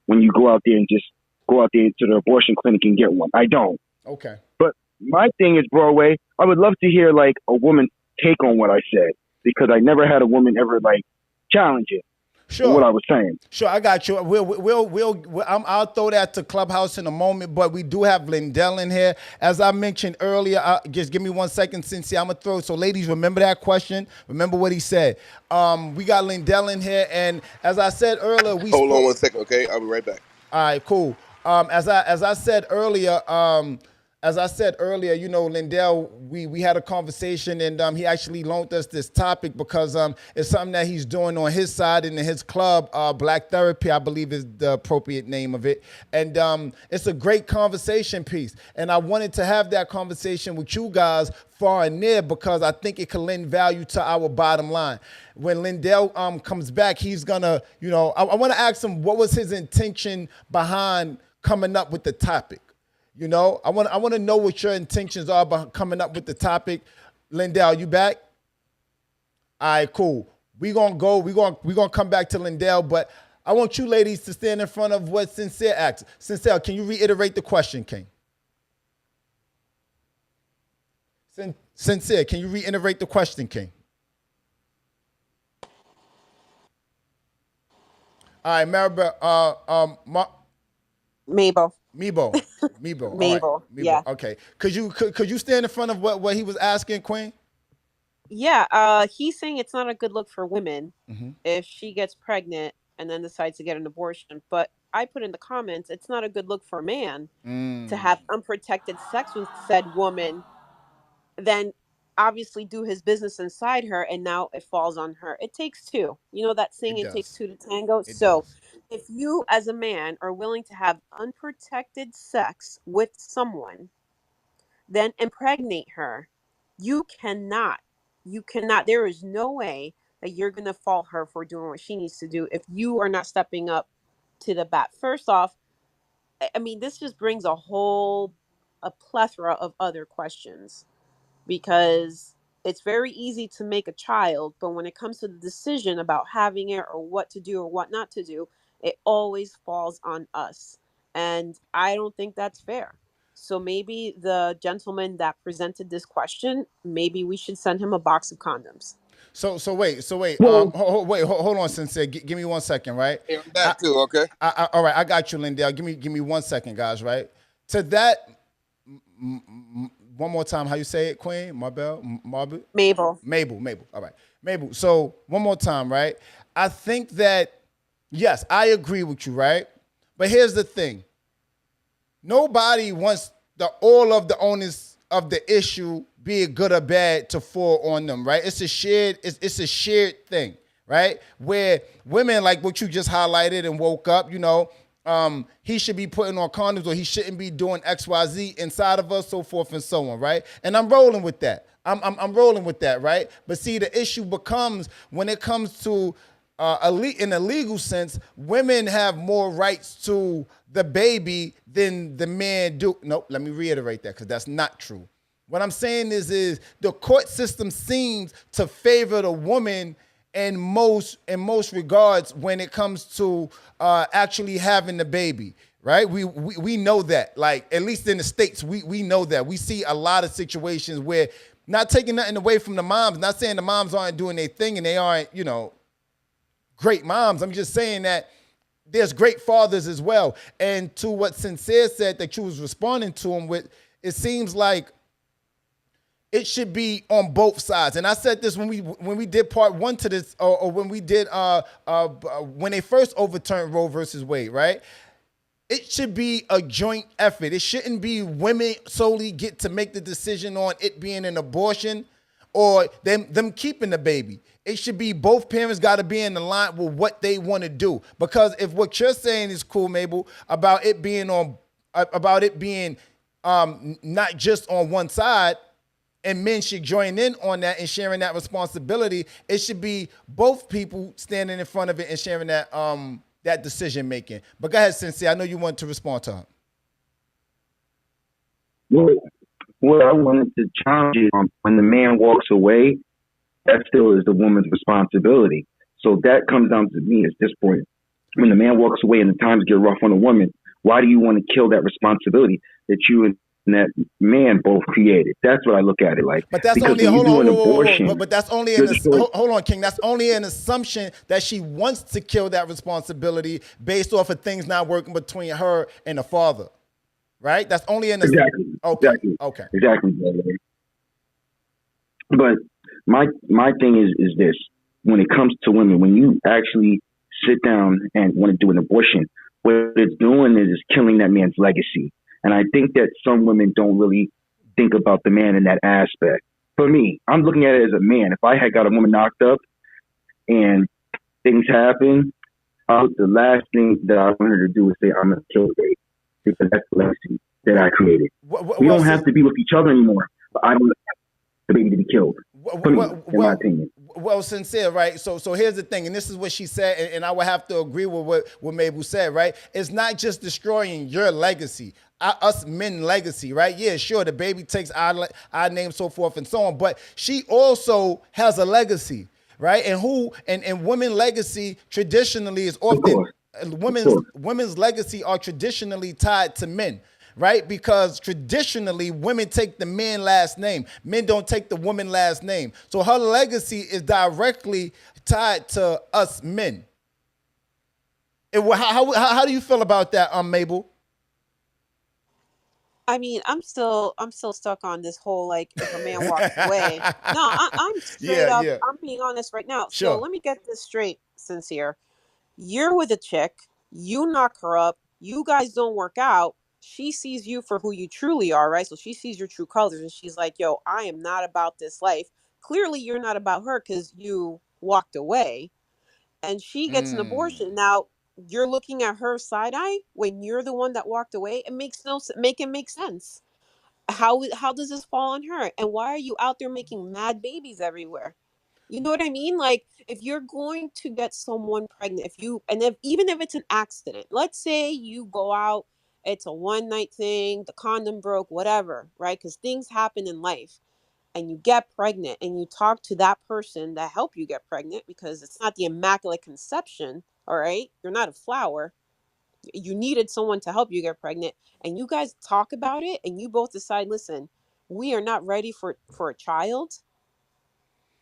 when you go out there and just go out there to the abortion clinic and get one. I don't. Okay. But my thing is, Broadway, I would love to hear like a woman's take on what I said because I never had a woman ever like challenge it. Sure. What I was saying. Sure, I got you. I'll throw that to Clubhouse in a moment, but we do have Lindell in here. As I mentioned earlier, just give me 1 second, Cynthia. I'm going to throw it. So, ladies, remember that question. Remember what he said. We got Lindell in here, and as I said earlier, Hold on 1 second, okay? I'll be right back. All right, cool. As I said earlier, Lindell, we had a conversation and he actually loaned us this topic because it's something that he's doing on his side and in his club, Black Therapy, I believe is the appropriate name of it. And it's a great conversation piece. And I wanted to have that conversation with you guys far and near because I think it can lend value to our bottom line. When Lindell comes back, he's gonna, I want to ask him what was his intention behind coming up with the topic. I want to know what your intentions are about coming up with the topic. Lindell, you back? All right, cool. We're gonna come back to Lindell, but I want you ladies to stand in front of what Sincere asked. Sincere, can you reiterate the question, King? Sincere, can you reiterate the question, King? All right, Maribel, Mabel. Mebo. Mebo. All right. Mabel. Mebo. Yeah. Okay. Could you stand in front of what he was asking, Queen? Yeah, he's saying it's not a good look for women Mm-hmm. if she gets pregnant and then decides to get an abortion. But I put in the comments, it's not a good look for a man to Mm, have unprotected sex with said woman, then obviously do his business inside her, and now it falls on her. It takes two. You know that saying, it it takes does. two to tango? It So does. if you, as a man, are willing to have unprotected sex with someone, then impregnate her. You cannot. You cannot. There is no way that you're going to fault her for doing what she needs to do if you are not stepping up to the bat. First off, I mean, this just brings a plethora of other questions because it's very easy to make a child, but when it comes to the decision about having it or what to do or what not to do, it always falls on us. And I don't think that's fair. So maybe the gentleman that presented this question, maybe we should send him a box of condoms. So wait. Well, Hold on, Sensei. Give me 1 second, right? Hey, I'm back too. Okay. All right, I got you, Lindell. Give me 1 second, guys. Right to that. One more time, how you say it, Queen? Mabel. Mabel. Mabel. All right, Mabel. So one more time, right? I think that yes, I agree with you, right? But here's the thing: nobody wants all of the onus of the issue, be it good or bad, to fall on them, right? It's a shared thing, right? Where women, like what you just highlighted and woke up, he should be putting on condoms or he shouldn't be doing XYZ inside of us, so forth and so on, right? And I'm rolling with that. I'm rolling with that, right? But see, the issue becomes when it comes to in a legal sense, women have more rights to the baby than the man do. Nope, let me reiterate that because that's not true. What I'm saying is the court system seems to favor the woman in most regards when it comes to actually having the baby, right? We know that, like at least in the States, we know that. We see a lot of situations where, not taking nothing away from the moms, not saying the moms aren't doing their thing and they aren't, great moms. I'm just saying that there's great fathers as well. And to what Sincere said that you was responding to him with, it seems like it should be on both sides. And I said this when we did part one to this, or when we did when they first overturned Roe versus Wade, right? It should be a joint effort. It shouldn't be women solely get to make the decision on it being an abortion or them keeping the baby. It should be both parents got to be in the line with what they want to do. Because if what you're saying is cool, Mabel, about it being not just on one side, and men should join in on that and sharing that responsibility, it should be both people standing in front of it and sharing that that decision making. But go ahead, Sensei. I know you want to respond to her. Well, what I wanted to challenge you on, when the man walks away, that still is the woman's responsibility. So that comes down to me at this point. When the man walks away and the times get rough on a woman, why do you want to kill that responsibility that you and that man both created? That's what I look at it like. But that's because only when you do an abortion, but that's only hold on, King. That's only an assumption that she wants to kill that responsibility based off of things not working between her and the father, right? That's only an exactly. Okay. Exactly. Okay. Exactly. But my thing is this: when it comes to women, when you actually sit down and want to do an abortion, what it's doing is killing that man's legacy. And I think that some women don't really think about the man in that aspect. For me, I'm looking at it as a man. If I had got a woman knocked up and things happen, the last thing that I want her to do is say, I'm going to kill the baby. Because that's the legacy that I created. We don't have to be with each other anymore. But I want the baby to be killed. For me, in my opinion. Well, Sincere, right? So here's the thing, and this is what she said, and I would have to agree with what Mabel said, right? It's not just destroying your legacy, us men legacy, right? Yeah, sure, the baby takes our name, so forth and so on, but she also has a legacy, right? And women legacy traditionally is often women's legacy are traditionally tied to men. Right? Because traditionally, women take the man last name. Men don't take the woman last name. So her legacy is directly tied to us men. How do you feel about that, Mabel? I mean, I'm still stuck on this whole like if a man walks away. No, I'm straight Yeah, up. yeah. I'm being honest right now. So Sure. let me get this straight, Sincere. You're with a chick. You knock her up. You guys don't work out. She sees you for who you truly are, right? So she sees your true colors, and she's like, "Yo, I am not about this life." Clearly, you're not about her because you walked away, and she gets an Mm. abortion. Now you're looking at her side eye when you're the one that walked away. It makes no make it make sense. How does this fall on her? And why are you out there making mad babies everywhere? You know what I mean? Like if you're going to get someone pregnant, if you and if even if it's an accident, let's say you go out, it's a one night thing, the condom broke, whatever, right? Because things happen in life and you get pregnant and you talk to that person that helped you get pregnant because it's not the immaculate conception, all right? You're not a flower. You needed someone to help you get pregnant and you guys talk about it and you both decide, listen, we are not ready for a child.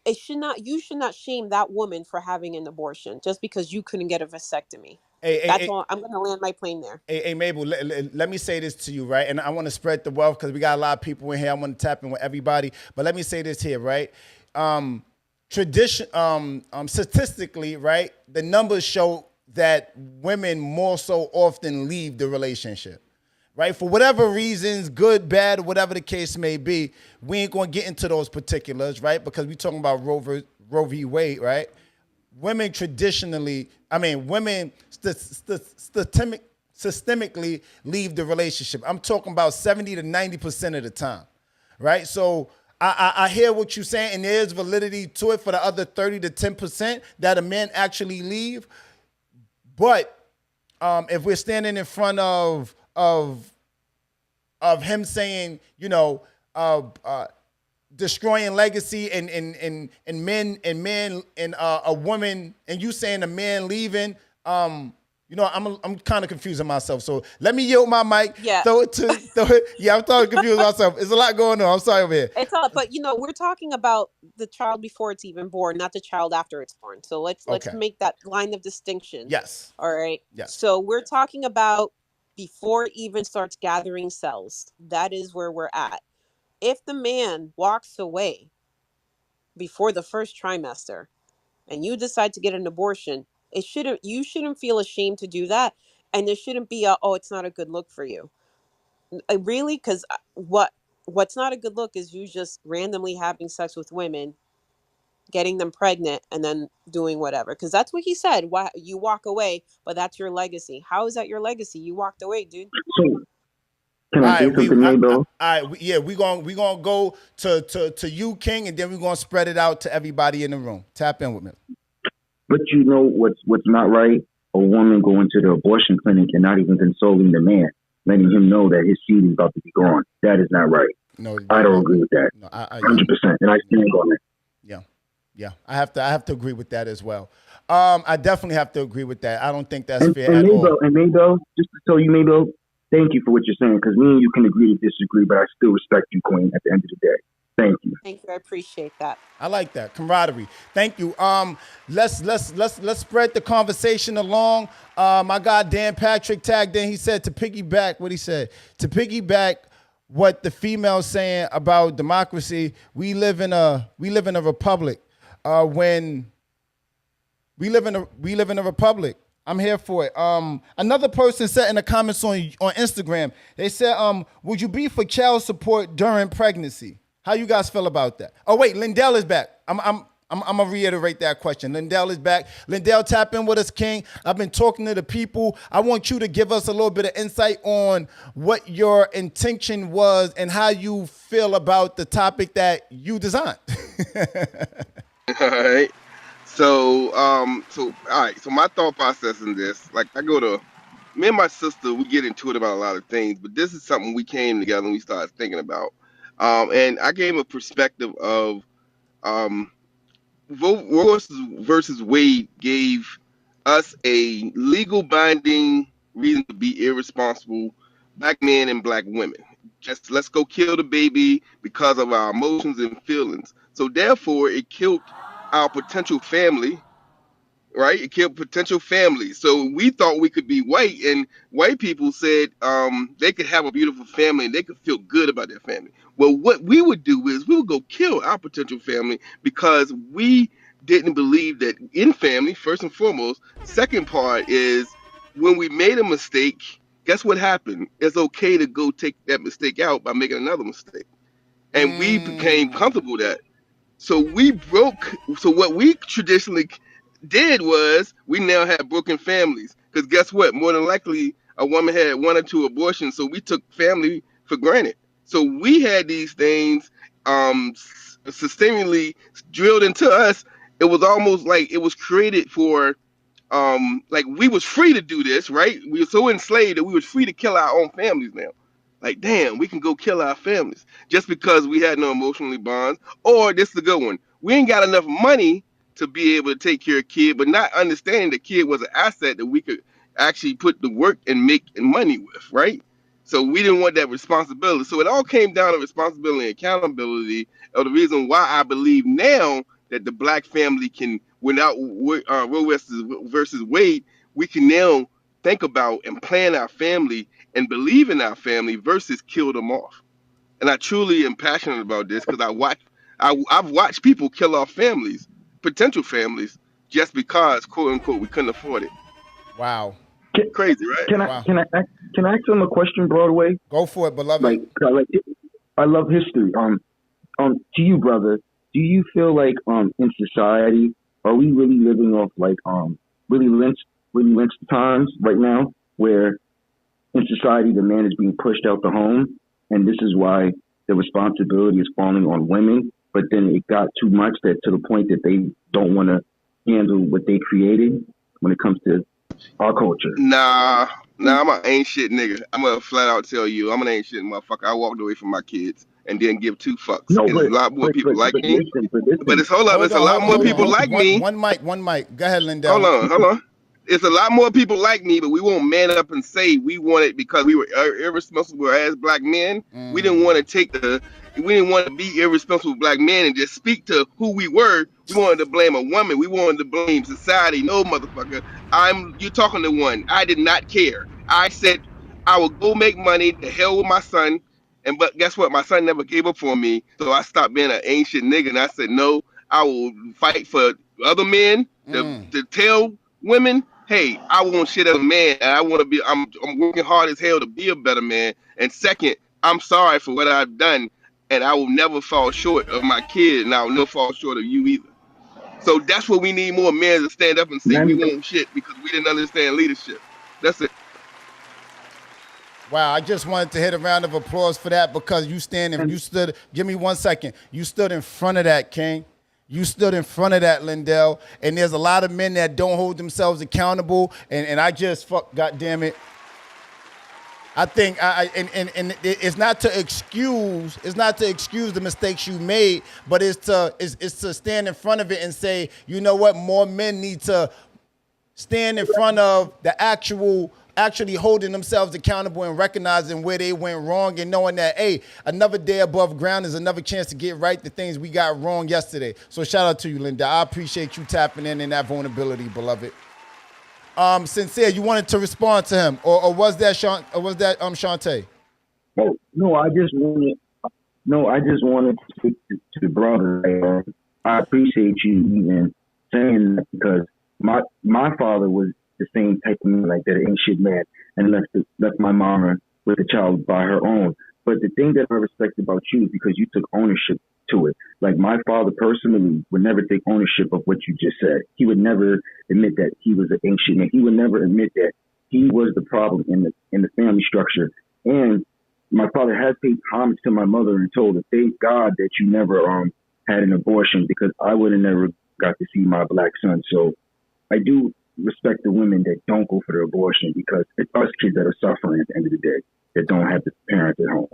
It should not You should not shame that woman for having an abortion just because you couldn't get a vasectomy. Hey, hey, That's hey, all. I'm going to land my plane there. hey, Mabel, let me say this to you, right? And I want to spread the wealth because we got a lot of people in here. I want to tap in with everybody. But let me say this here, right? Statistically, right, the numbers show that women more so often leave the relationship, right? For whatever reasons, good, bad, whatever the case may be, we ain't gonna get into those particulars, right? Because we talking about Roe v. Wade, right? Women traditionally, women systemically leave the relationship. I'm talking about 70 to 90% of the time, right? So I hear what you're saying, and there's validity to it for the other 30 to 10% that a man actually leave. But if we're standing in front of him saying, destroying legacy and men and a woman, and you saying a man leaving, I'm kind of confusing myself. So let me yield my mic. Yeah. Yeah, I'm starting to confuse myself. There's a lot going on. I'm sorry over here. It's all, but we're talking about the child before it's even born, not the child after it's born. So let's Okay. make that line of distinction. Yes. All right. Yes. So we're talking about before it even starts gathering cells. That is where we're at. If the man walks away before the first trimester and you decide to get an abortion, you shouldn't feel ashamed to do that, and there shouldn't be a, oh, it's not a good look for you. Really, because what's not a good look is you just randomly having sex with women, getting them pregnant, and then doing whatever. Because that's what he said. Why you walk away, but that's your legacy. How is that your legacy? You walked away, dude. So, can I say something, Mabel? We're gonna go to you, King, and then we're gonna spread it out to everybody in the room. Tap in with me. But you know what's not right? A woman going to the abortion clinic and not even consoling the man, letting him know that his seed is about to be gone. That is not right. No, I don't agree with that. No, 100%, and I stand on it. Yeah. I have to agree with that as well. I definitely have to agree with that. I don't think that's fair at all. And Mabel, just to tell you, Mabel, thank you for what you're saying, because me and you can agree to disagree, but I still respect you, Queen, at the end of the day. Thank you. Thank you. I appreciate that. I like that camaraderie. Thank you. Let's spread the conversation along. My guy Dan Patrick tagged in. He said to piggyback what he said. To piggyback what the female's saying about democracy, we live in a republic. When we live in a republic. I'm here for it. Another person said in the comments on Instagram, they said, would you be for child support during pregnancy? How you guys feel about that? Oh wait, Lindell is back. I'm gonna reiterate that question. Lindell is back. Lindell, tap in with us, King. I've been talking to the people. I want you to give us a little bit of insight on what your intention was and how you feel about the topic that you designed. All right. So, all right. So my thought process in this, like me and my sister, we get into it about a lot of things, but this is something we came together and we started thinking about. And I gave a perspective of, Roe versus Wade gave us a legal binding reason to be irresponsible black men and black women. Just let's go kill the baby because of our emotions and feelings. So therefore, it killed our potential family right? It killed potential families. So we thought we could be white, and white people said they could have a beautiful family and they could feel good about their family. Well, what we would do is we would go kill our potential family because we didn't believe that in family, first and foremost. Second part is when we made a mistake, guess what happened? It's okay to go take that mistake out by making another mistake. And we became comfortable with that. So we broke. So what we traditionally did was we now have broken families. Because guess what? More than likely, a woman had one or two abortions. So we took family for granted. So we had these things systemically drilled into us. It was almost like it was created for like we was free to do this, right? We were so enslaved that we was free to kill our own families now. Like, damn, we can go kill our families just because we had no emotionally bonds. Or this is a good one. We ain't got enough money to be able to take care of kid, but not understanding the kid was an asset that we could actually put the work and make money with, right? So we didn't want that responsibility. So it all came down to responsibility and accountability of the reason why I believe now that the black family can, without Roe versus Wade, we can now think about and plan our family and believe in our family versus kill them off. And I truly am passionate about this because I've watched people kill off families, potential families, just because quote unquote we couldn't afford it. Wow. Crazy, right? Can I Wow. can I ask him a question, Broadway? Go for it, beloved. I love history. To you, brother, do you feel like in society are we really living off like really lynched times right now, where in society the man is being pushed out the home, and this is why the responsibility is falling on women. But then it got too much that to the point that they don't want to handle what they created when it comes to our culture. Nah, I'm an ain't shit nigga. I'm gonna flat out tell you, I'm an ain't shit motherfucker. I walked away from my kids and didn't give two fucks. No, And there's a lot more people like me. but But listen. it's hold up, Hold it's a on, lot hold, more hold people on. like me. One mic. Go ahead, Hold Lindell. on, hold on. It's a lot more people like me, but we won't man up and say we want it because we were irresponsible as black men. We didn't want to we didn't want to be irresponsible black men and just speak to who we were. We wanted to blame a woman. We wanted to blame society. No, motherfucker. You're talking to one. I did not care. I said I will go make money. The hell with my son. But guess what? My son never gave up for me. So I stopped being an ancient nigga and I said, no, I will fight for other men to tell women, hey, I want shit as a man, and I want to be. I'm working hard as hell to be a better man. And second, I'm sorry for what I've done, and I will never fall short of my kid, and I will never fall short of you either. So that's what we need more men to stand up and say we want shit because we didn't understand leadership. That's it. Wow, I just wanted to hit a round of applause for that because you stood, give me 1 second. You stood in front of that, King. You stood in front of that, Lindell. And there's a lot of men that don't hold themselves accountable. And I just, God damn it. I think and it's not to excuse the mistakes you made, but it's to stand in front of it and say, you know what, more men need to stand in front of the actually holding themselves accountable and recognizing where they went wrong and knowing that, hey, another day above ground is another chance to get right the things we got wrong yesterday. So shout out to you, Linda. I appreciate you tapping in that vulnerability, beloved. Sincere, you wanted to respond to him, or was that Shantae? Oh no, I just wanted to speak to the brother. I appreciate you even saying that because my father was the same type of man, like that ain't shit man, and left my mama with the child by her own. But the thing that I respect about you is because you took ownership to it. Like my father personally would never take ownership of what you just said. He would never admit that he was an ancient man. He would never admit that he was the problem in the family structure. And my father has paid homage to my mother and told her, thank God that you never had an abortion because I would have never got to see my black son. So I do respect the women that don't go for the abortion because it's us kids that are suffering at the end of the day that don't have the parents at home.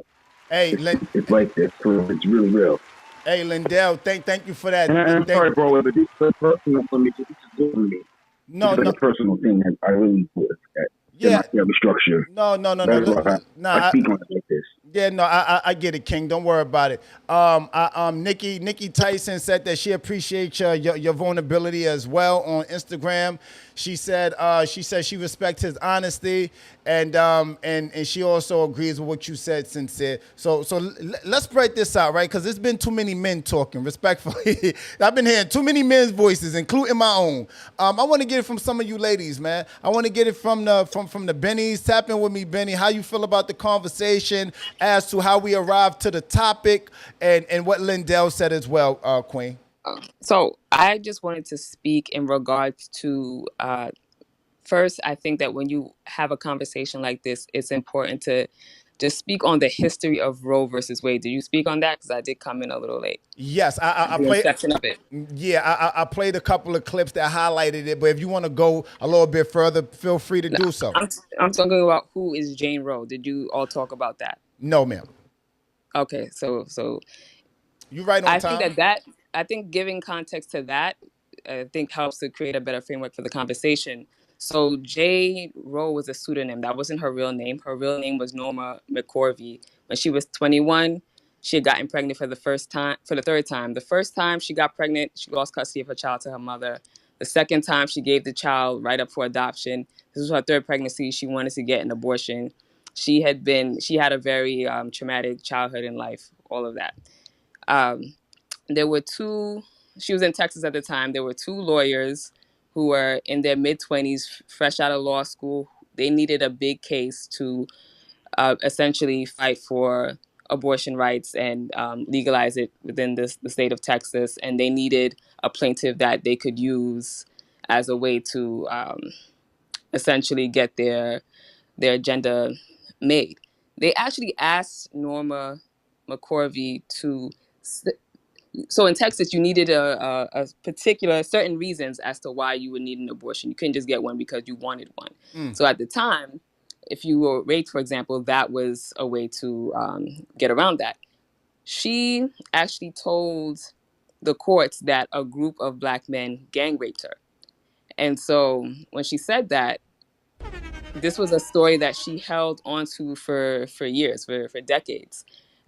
Hey, it's like this. It's really real. Hey, Lindell, thank you for that. And I'm sorry, bro, but this is personal for me. This is good for me. No, it's like a personal thing that I really put at my family structure. No. I speak on it like this. Yeah, no, I get it, King. Don't worry about it. Nikki Tyson said that she appreciates your vulnerability as well on Instagram. She said she respects his honesty, and she also agrees with what you said, Sincere. So let's break this out, right? Because there's been too many men talking. Respectfully, I've been hearing too many men's voices, including my own. I want to get it from some of you ladies, man. I want to get it from the Bennies. Tap in with me, Benny. How you feel about the conversation as to how we arrived to the topic, and what Lindell said as well, Queen. So I just wanted to speak in regards to first, I think that when you have a conversation like this, it's important to just speak on the history of Roe versus Wade. Did you speak on that? Because I did come in a little late. Yes, I The played. inception of it. Yeah, I played a couple of clips that highlighted it. But if you want to go a little bit further, feel free to No, do so. I'm talking about who is Jane Roe. Did you all talk about that? No, ma'am. Okay, so You right on I think time. I think giving context to that, I think helps to create a better framework for the conversation. So J. Rowe was a pseudonym. That wasn't her real name. Her real name was Norma McCorvey. When she was 21, she had gotten pregnant for the third time. The first time she got pregnant, she lost custody of her child to her mother. The second time, she gave the child right up for adoption. This was her third pregnancy. She wanted to get an abortion. She had a very traumatic childhood in life, all of that. Um, there were two, she was in Texas at the time. There were two lawyers who were in their mid 20s, fresh out of law school. They needed a big case to essentially fight for abortion rights and legalize it within the state of Texas. And they needed a plaintiff that they could use as a way to essentially get their agenda made. They actually asked Norma McCorvey to. So in Texas, you needed a particular certain reasons as to why you would need an abortion. You couldn't just get one because you wanted one. So at the time, if you were raped, for example, that was a way to get around that. She actually told the courts that a group of Black men gang raped her. And so when she said that, this was a story that she held onto for years, for decades.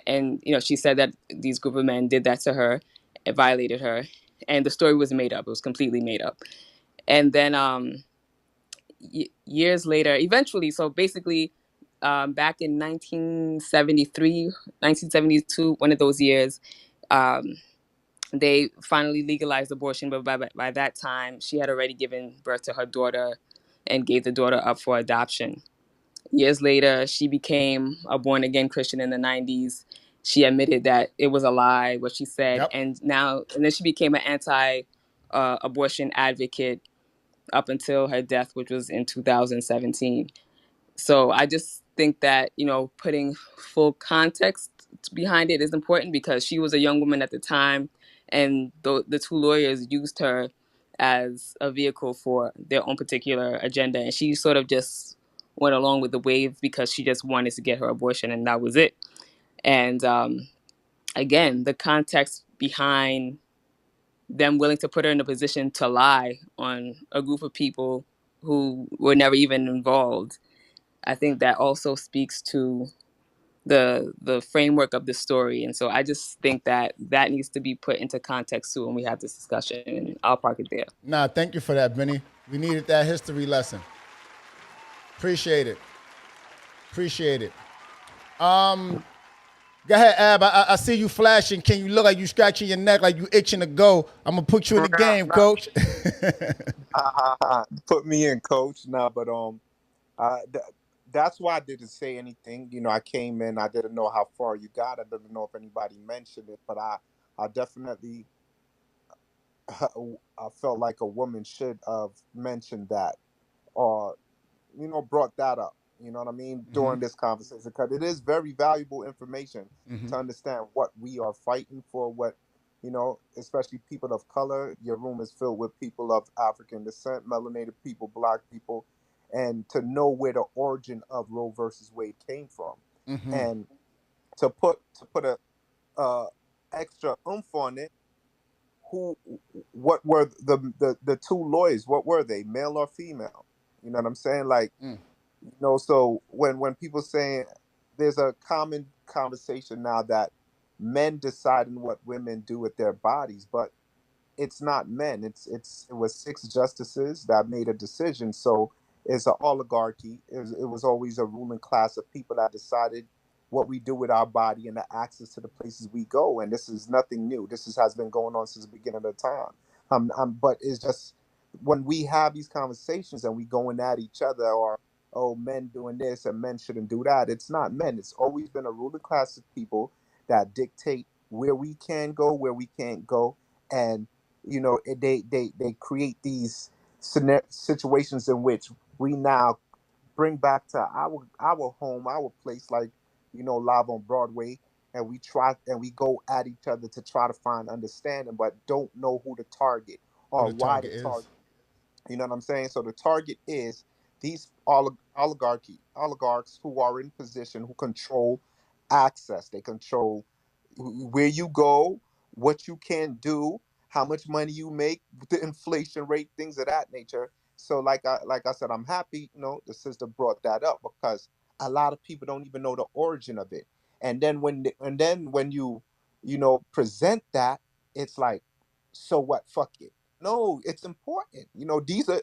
And, she said that these group of men did that to her, it violated her. And the story was made up. It was completely made up. And then years later, eventually, so basically, back in 1973, 1972, one of those years, um, they finally legalized abortion. But by that time, she had already given birth to her daughter and gave the daughter up for adoption. Years later, she became a born again Christian in the 90s. She admitted that it was a lie, what she said. Yep. And then she became an anti abortion advocate up until her death, which was in 2017. So I just think that, putting full context behind it is important because she was a young woman at the time, and the two lawyers used her as a vehicle for their own particular agenda. And she sort of just went along with the wave because she just wanted to get her abortion, and that was it. And again, the context behind them willing to put her in a position to lie on a group of people who were never even involved, I think that also speaks to the framework of the story. And so I just think that needs to be put into context too when we have this discussion. And I'll park it there. Nah, thank you for that, Benny. We needed that history lesson. Appreciate it. Appreciate it. Go ahead, Ab. I see you flashing. Can you look like you scratching your neck, like you itching to go? I'm gonna put you in the game, coach. Put me in, coach. That's why I didn't say anything. I came in. I didn't know how far you got. I didn't know if anybody mentioned it, but I definitely I felt like a woman should have mentioned that, or brought that up. You know what I mean, during this conversation, because it is very valuable information to understand what we are fighting for. What especially people of color. Your room is filled with people of African descent, melanated people, Black people, and to know where the origin of Roe versus Wade came from, and to put a extra oomph on it. What were the two lawyers? What were they, male or female? You know what I'm saying? Like, so when people saying there's a common conversation now that men deciding what women do with their bodies, but it's not men. It was six justices that made a decision. So it's an oligarchy. It was always a ruling class of people that decided what we do with our body and the access to the places we go. And this is nothing new. Has been going on since the beginning of time. But it's just when we have these conversations and we going at each other, or oh, men doing this and men shouldn't do that. It's not men. It's always been a ruling class of people that dictate where we can go, where we can't go, and they create these situations in which we now bring back to our home, our place, like live on Broadway, and we go at each other to try to find understanding, but don't know who to target Who or the why target to is? target. You know what I'm saying? So the target is these oligarchs who are in position, who control access. They control where you go, what you can do, how much money you make, the inflation rate, things of that nature. So like I said, I'm happy, the sister brought that up, because a lot of people don't even know the origin of it. And then when you present that, it's like, so what? Fuck it. No, it's important. These are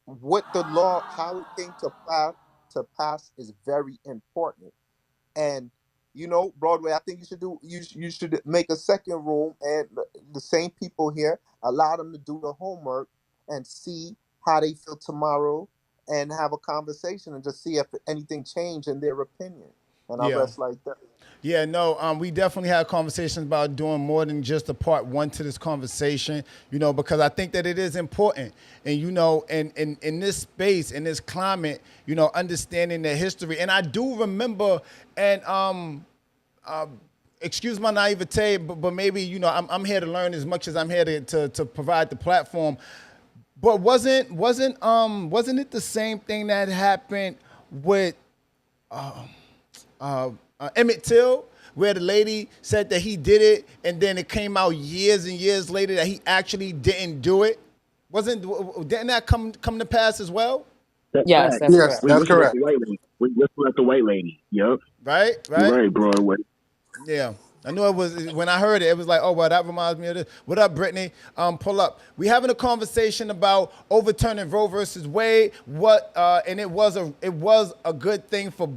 what the law, how it came to pass is very important. And Broadway, I think you should make a second room, and the same people here, allow them to do the homework and see how they feel tomorrow, and have a conversation and just see if anything changed in their opinion. And I Yeah. rest like that. Yeah, no, we definitely had conversations about doing more than just a part one to this conversation, because I think that it is important. And, in this space, in this climate, understanding the history. And I do remember, and excuse my naivete, but maybe, I'm here to learn as much as I'm here to provide the platform. But wasn't it the same thing that happened with Emmett Till, where the lady said that he did it, and then it came out years and years later that he actually didn't do it? Didn't that come to pass as well? That's Yes, fact. that's Yes, correct. We that's whistled at correct. the white lady. We whistled at the white lady. Yep. Right, You're right. right, Broadway. Yeah. I knew it was, when I heard it, it was like, oh, well, that reminds me of this. What up, Brittany? Pull up. We having a conversation about overturning Roe versus Wade. And it was a good thing for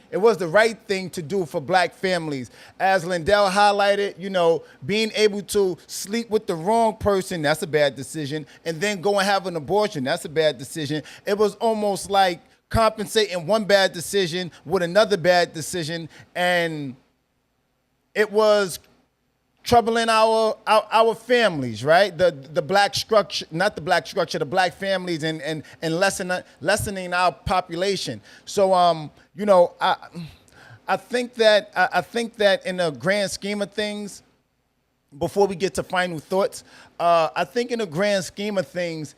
it was the right thing to do for black families. As Lindell highlighted, being able to sleep with the wrong person, that's a bad decision. And then go and have an abortion, that's a bad decision. It was almost like compensating one bad decision with another bad decision. And it was troubling our families, right? The black structure, not the black structure, the black families, and lessening our population. So I think that in the grand scheme of things, before we get to final thoughts, I think in the grand scheme of things,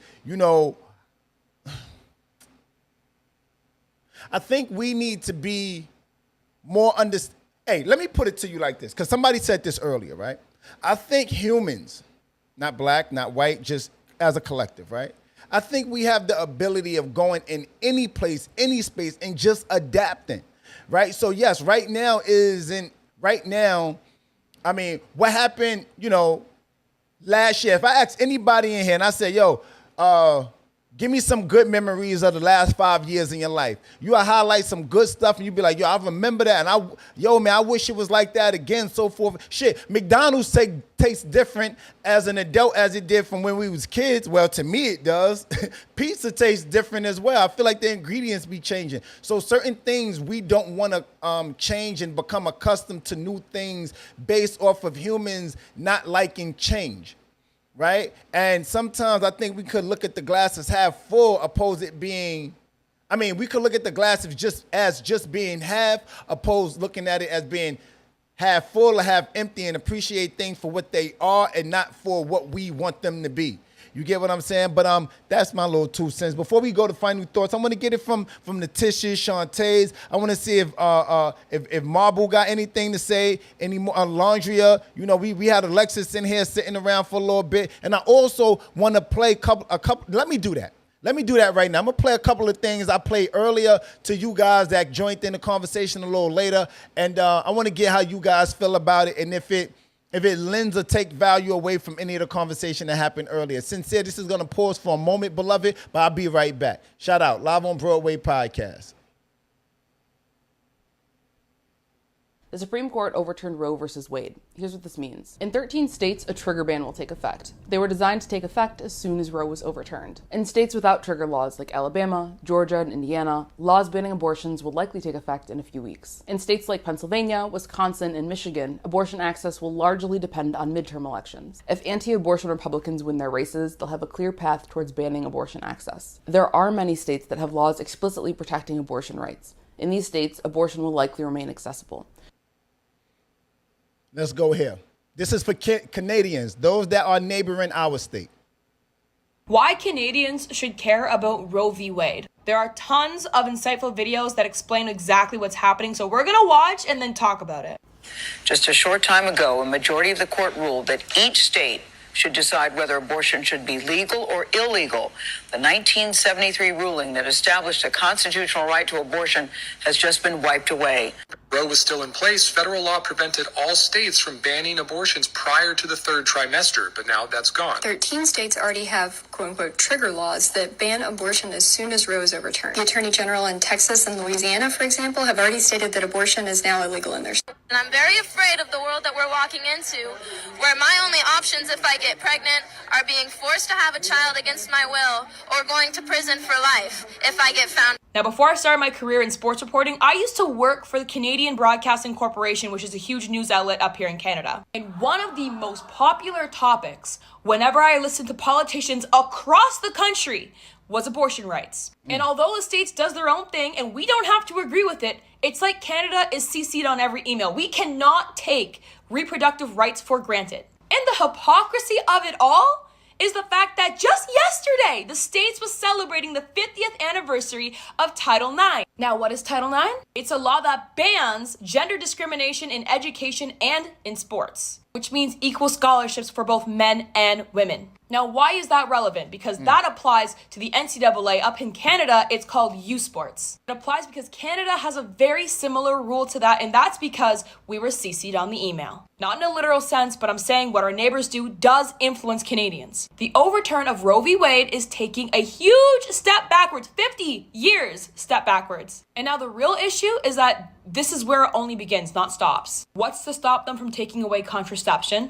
I think we need to be more Hey, let me put it to you like this, because somebody said this earlier, right? I think humans, not black, not white, just as a collective, right? I think we have the ability of going in any place, any space, and just adapting, right? So yes, right now, I mean, what happened, last year? If I ask anybody in here and I say, yo, give me some good memories of the last 5 years in your life. You will highlight some good stuff, and you be like, yo, I remember that, and I wish it was like that again, so forth. Shit, McDonald's tastes different as an adult as it did from when we was kids. Well, to me it does. Pizza tastes different as well. I feel like the ingredients be changing. So certain things we don't want to change and become accustomed to new things based off of humans not liking change. Right? And sometimes I think we could look at the glass as half full, opposed it being, we could look at the glass as just being half, opposed looking at it as being half full or half empty, and appreciate things for what they are and not for what we want them to be. You get what I'm saying? But that's my little 2 cents. Before we go to final thoughts, I want to get it from the Tisha, Shantae's. I want to see if Marble got anything to say, any more. Laundria, we had Alexis in here sitting around for a little bit, and I also want to play a couple. Let me do that. Let me do that right now. I'm gonna play a couple of things I played earlier to you guys that joined in the conversation a little later, and I want to get how you guys feel about it, and if it lends or take value away from any of the conversation that happened earlier. Sincere, this is gonna pause for a moment, beloved, but I'll be right back. Shout out, Live on Broadway podcast. The Supreme Court overturned Roe versus Wade. Here's what this means. In 13 states, a trigger ban will take effect. They were designed to take effect as soon as Roe was overturned. In states without trigger laws like Alabama, Georgia, and Indiana, laws banning abortions will likely take effect in a few weeks. In states like Pennsylvania, Wisconsin, and Michigan, abortion access will largely depend on midterm elections. If anti-abortion Republicans win their races, they'll have a clear path towards banning abortion access. There are many states that have laws explicitly protecting abortion rights. In these states, abortion will likely remain accessible. Let's go here. This is for Canadians, those that are neighboring our state. Why Canadians should care about Roe v. Wade. There are tons of insightful videos that explain exactly what's happening, so we're gonna watch and then talk about it. Just a short time ago, a majority of the court ruled that each state should decide whether abortion should be legal or illegal. The 1973 ruling that established a constitutional right to abortion has just been wiped away. Roe was still in place. Federal law prevented all states from banning abortions prior to the third trimester, but now that's gone. 13 states already have quote-unquote trigger laws that ban abortion as soon as Roe is overturned. The Attorney General in Texas and Louisiana, for example, have already stated that abortion is now illegal in their state. And I'm very afraid of the world that we're walking into, where my only options if I get pregnant are being forced to have a child against my will or going to prison for life if I get found. Now, before I started my career in sports reporting, I used to work for the Canadian Broadcasting Corporation, which is a huge news outlet up here in Canada. And one of the most popular topics whenever I listened to politicians across the country was abortion rights. And although the States does their own thing and we don't have to agree with it, it's like Canada is CC'd on every email. We cannot take reproductive rights for granted. And the hypocrisy of it all is the fact that just yesterday, the States was celebrating the 50th anniversary of Title IX. Now, what is Title IX? It's a law that bans gender discrimination in education and in sports, which means equal scholarships for both men and women. Now, why is that relevant? Because that applies to the NCAA. Up in Canada, it's called U Sports. It applies because Canada has a very similar rule to that, and that's because we were CC'd on the email. Not in a literal sense, but I'm saying what our neighbors do does influence Canadians. The overturn of Roe v. Wade is taking a huge step backwards, 50 years step backwards. And now the real issue is that this is where it only begins, not stops. What's to stop them from taking away contraception?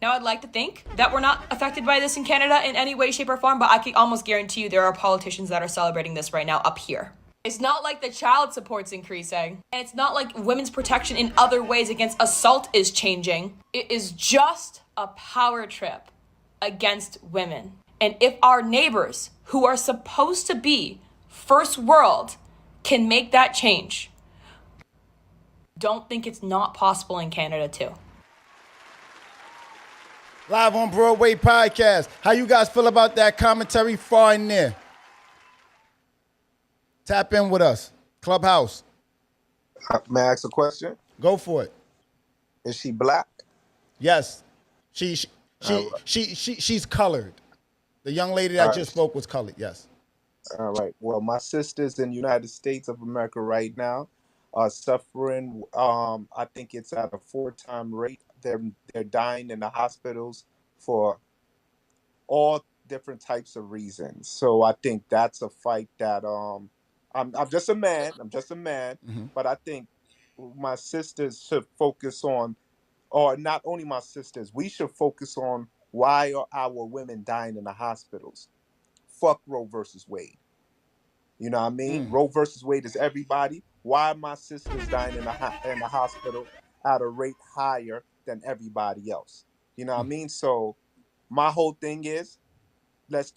Now, I'd like to think that we're not affected by this in Canada in any way, shape, or form, but I can almost guarantee you there are politicians that are celebrating this right now up here. It's not like the child support's increasing, and it's not like women's protection in other ways against assault is changing. It is just a power trip against women. And if our neighbors, who are supposed to be first world, can make that change, don't think it's not possible in Canada too. Live on Broadway podcast. How you guys feel about that commentary far in there? Tap in with us. Clubhouse. May I ask a question? Go for it. Is she black? Yes. She's colored. The young lady that just spoke was colored, yes. All right. Well, my sisters in the United States of America right now are suffering. I think it's at a 4-time rate. They're dying in the hospitals for all different types of reasons. So I think that's a fight that I'm just a man. But I think my sisters should focus on, or not only my sisters, we should focus on why are our women dying in the hospitals. Fuck Roe versus Wade. You know what I mean? Roe versus Wade is everybody. Why are my sisters dying in the hospital at a rate higher than everybody else? You know what I mean? So my whole thing is, let's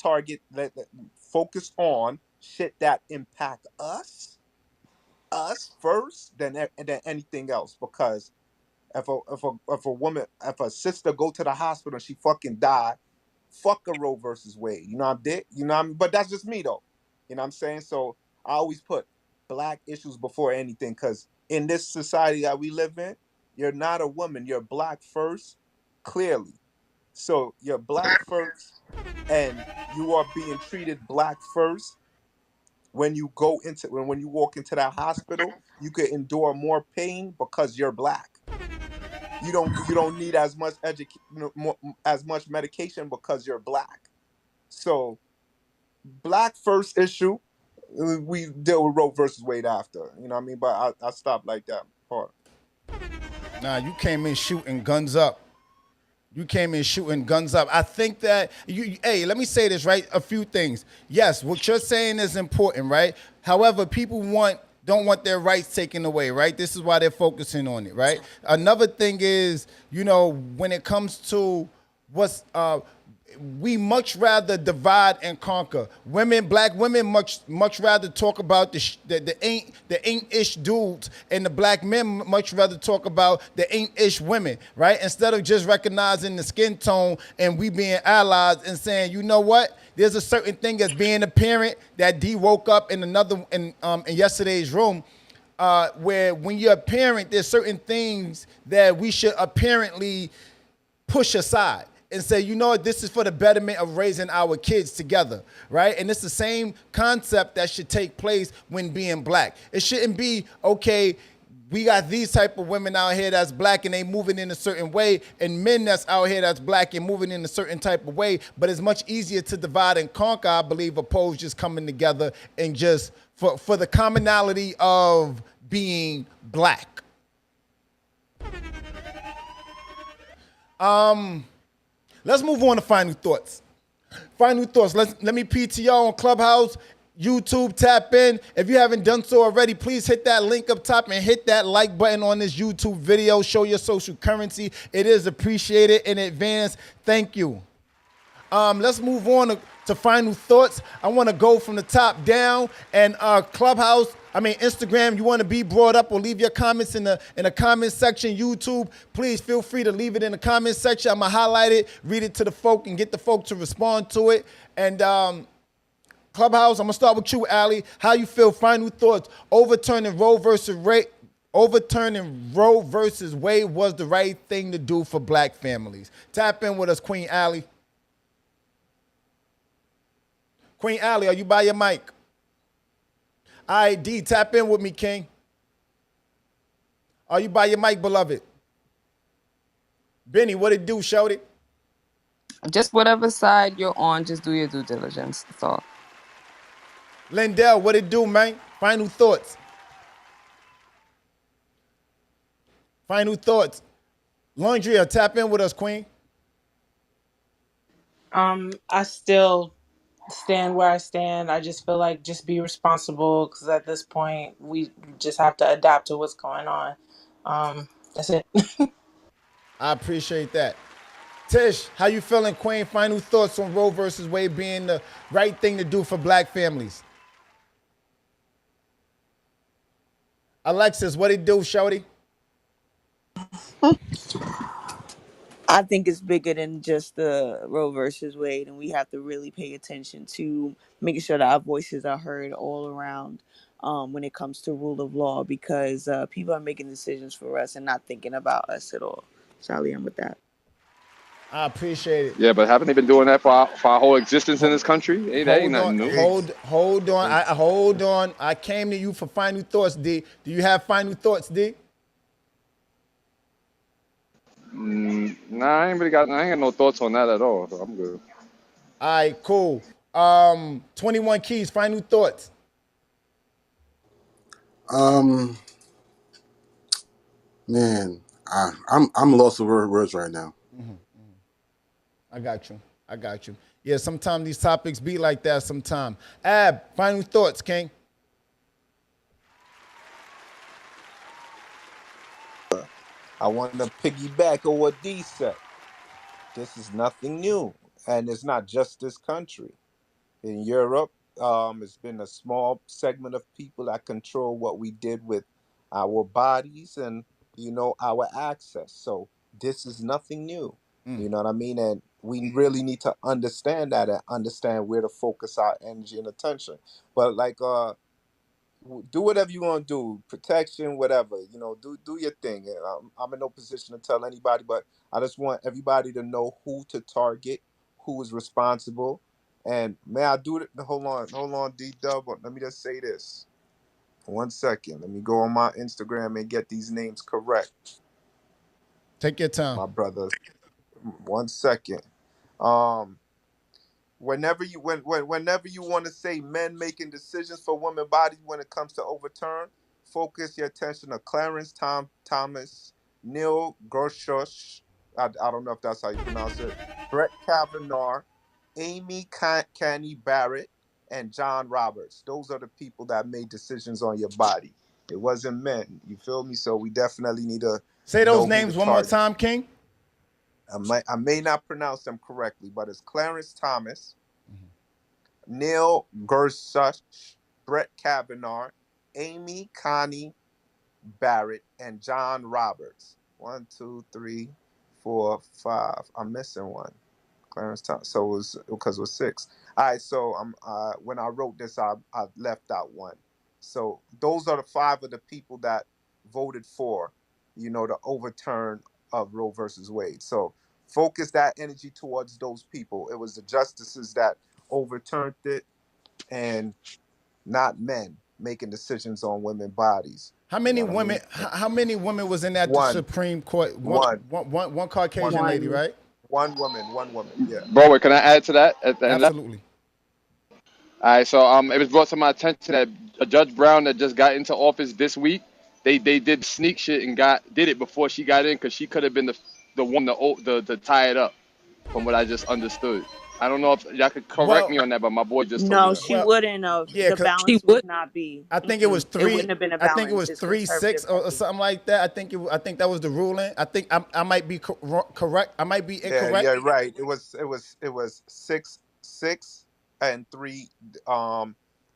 focus on shit that impact us first, then anything else. Because if a sister go to the hospital and she fucking die, fuck a Roe versus Wade. You know what I mean? But that's just me though. You know what I'm saying? So I always put black issues before anything, because in this society that we live in, you're not a woman, you're black first, clearly. So you're black first, and you are being treated black first. When you go into when you walk into that hospital, you could endure more pain because you're black. You don't need as much as much medication because you're black. So black first issue, we deal with Roe versus Wade after. You know what I mean? But I stopped like that part. Nah, you came in shooting guns up. You came in shooting guns up. I think that hey, let me say this, right? A few things. Yes, what you're saying is important, right? However, people don't want their rights taken away, right? This is why they're focusing on it, right? Another thing is, when it comes to what's we much rather divide and conquer. Black women, much rather talk about the ain't ish dudes, and the black men much rather talk about the ain't ish women, right? Instead of just recognizing the skin tone and we being allies and saying, you know what? There's a certain thing as being a parent that D woke up in yesterday's room. Where when you're a parent, there's certain things that we should apparently push aside and say, you know what, this is for the betterment of raising our kids together, right? And it's the same concept that should take place when being black. It shouldn't be, okay, we got these type of women out here that's black and they moving in a certain way, and men that's out here that's black and moving in a certain type of way, but it's much easier to divide and conquer, I believe, opposed just coming together and just for the commonality of being black. Let's move on to final thoughts. Final thoughts. Let me PTR on Clubhouse, YouTube, tap in. If you haven't done so already, please hit that link up top and hit that like button on this YouTube video. Show your social currency. It is appreciated in advance. Thank you. Let's move on to final thoughts. I want to go from the top down, and Instagram, you want to be brought up or leave your comments in the comment section. YouTube, please feel free to leave it in the comment section. I'm going to highlight it, read it to the folk, and get the folk to respond to it. And Clubhouse, I'm going to start with you, Allie. How you feel? Final thoughts. Overturning Roe versus Wade was the right thing to do for black families. Tap in with us, Queen Allie. Queen Allie, are you by your mic? All right, D, tap in with me, King. Are you by your mic, beloved? Benny, what it do, shorty? Just whatever side you're on, just do your due diligence. That's all. Lindell, what it do, man? Final thoughts. Final thoughts. Laundria, tap in with us, Queen. I still stand where I stand. I just feel like just be responsible, because at this point we just have to adapt to what's going on. That's it. I appreciate that. Tish, how you feeling, Queen? Final thoughts on Roe versus Wade being the right thing to do for black families. Alexis, what it do, shorty? I think it's bigger than just the Roe versus Wade, and we have to really pay attention to making sure that our voices are heard all around when it comes to rule of law, because people are making decisions for us and not thinking about us at all. Charlie, I'm with that. I appreciate it. Yeah, but haven't they been doing that for our whole existence in this country? That ain't nothing new. Hold on. I came to you for final thoughts, D. Do you have final thoughts, D? Nah, I ain't got no thoughts on that at all. So I'm good. All right, cool. 21 Keys, final thoughts. Man, I'm lost for words right now. I got you. Yeah, sometimes these topics be like that sometimes. Ab, final thoughts, King. I want to piggyback on what D said. This is nothing new, and it's not just this country. In Europe, it's been a small segment of people that control what we did with our bodies and our access. So this is nothing new. You know what I mean? And we really need to understand that and understand where to focus our energy and attention. But like do whatever you want to do, protection, whatever. Do your thing. I'm in no position to tell anybody, but I just want everybody to know who to target, who is responsible, and may I do it? Hold on, D Dub. Let me just say this. 1 second. Let me go on my Instagram and get these names correct, Take your time. my brother. 1 second. Um, whenever you want to say men making decisions for women bodies when it comes to overturn, focus your attention to Clarence Thomas, Neil Gorsuch, I don't know if that's how you pronounce it, Brett Kavanaugh, Amy Coney Barrett, and John Roberts. Those are the people that made decisions on your body. It wasn't men. You feel me? So we definitely need to Say those know who to names one more target. time, King. I may not pronounce them correctly, but it's Clarence Thomas, Neil Gorsuch, Brett Kavanaugh, Amy Coney Barrett, and John Roberts. 1, 2, 3, 4, 5. I'm missing one. Clarence Thomas. So it was because it was 6. All right. So when I wrote this, I left out one. So those are the 5 of the people that voted for, the overturn of Roe versus Wade. So focus that energy towards those people. It was the justices that overturned it, and not men making decisions on women's bodies. How You many know what I women? mean? How many women was in that One, Supreme Court? one, One one Caucasian woman, lady, right? one woman. Yeah. Broadway, can I add to that at the end of that? Absolutely. All right, so it was brought to my attention that a Judge Brown that just got into office this week, they did sneak shit and did it before she got in because she could have been the one to tie it up, from what I just understood. I don't know if y'all could correct Well, me on that, but my boy just told me No, that. she well, wouldn't have. yeah, The cause She balance would. would not be. I think it was It three. wouldn't have been a I think it balance. was It's 3-6 conservative or heavy. something like that. I think that was the ruling. I think I might be correct. I might be Yeah, incorrect. right. It was 6, and 3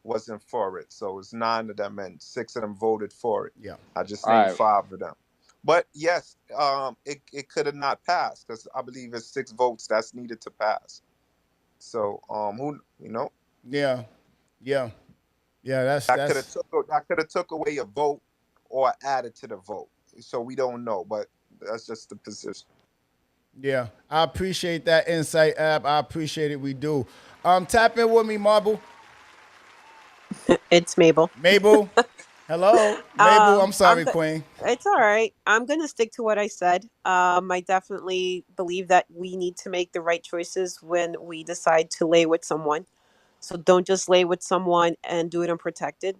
wasn't for it. So it was 9 of them, and 6 of them voted for it. Yeah. I just All named right, 5 of them. But yes, it could have not passed because I believe it's 6 votes that's needed to pass. So who Yeah. Yeah. Yeah. that could have That's. took away a vote or added to the vote. So we don't know, but that's just the position. Yeah. I appreciate that insight, Ab. I appreciate it. We do. Tap in with me, Marble. It's Mabel. Mabel. Hello, Mabel. I'm sorry, Queen. It's all right. I'm gonna stick to what I said. I definitely believe that we need to make the right choices when we decide to lay with someone. So don't just lay with someone and do it unprotected.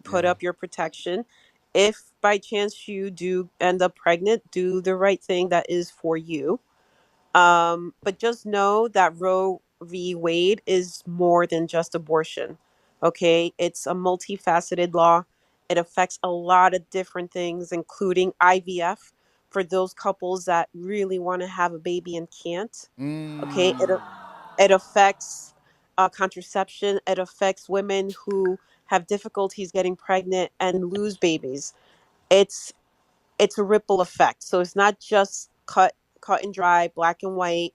Put Yeah. up your protection. If by chance you do end up pregnant, do the right thing that is for you. But just know that Roe v. Wade is more than just abortion. Okay, it's a multifaceted law. It affects a lot of different things, including IVF for those couples that really want to have a baby and can't. Okay, it affects contraception. It affects women who have difficulties getting pregnant and lose babies. It's it's a ripple effect. So it's not just cut and dry, black and white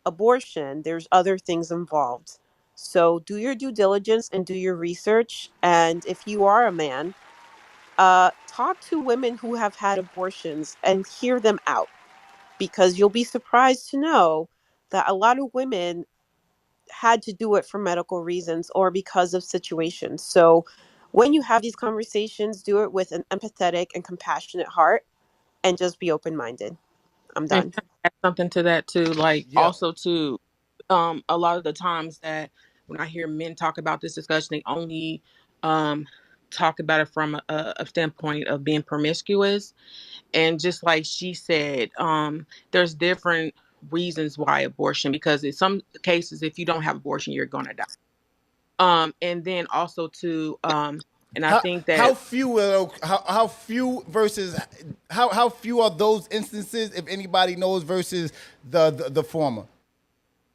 abortion. There's other things involved. So do your due diligence and do your research. And if you are a man, talk to women who have had abortions and hear them out because you'll be surprised to know that a lot of women had to do it for medical reasons or because of situations. So when you have these conversations, do it with an empathetic and compassionate heart and just be open minded. I'm And done. can I add something to that too, like Yeah. also too, a lot of the times that when I hear men talk about this discussion, they only um talk about it from a standpoint of being promiscuous. And just like she said, there's different reasons why abortion, because in some cases, if you don't have abortion, you're gonna die. And then also too, and I think How that, few are how few versus how few are those instances, if anybody knows, versus the former.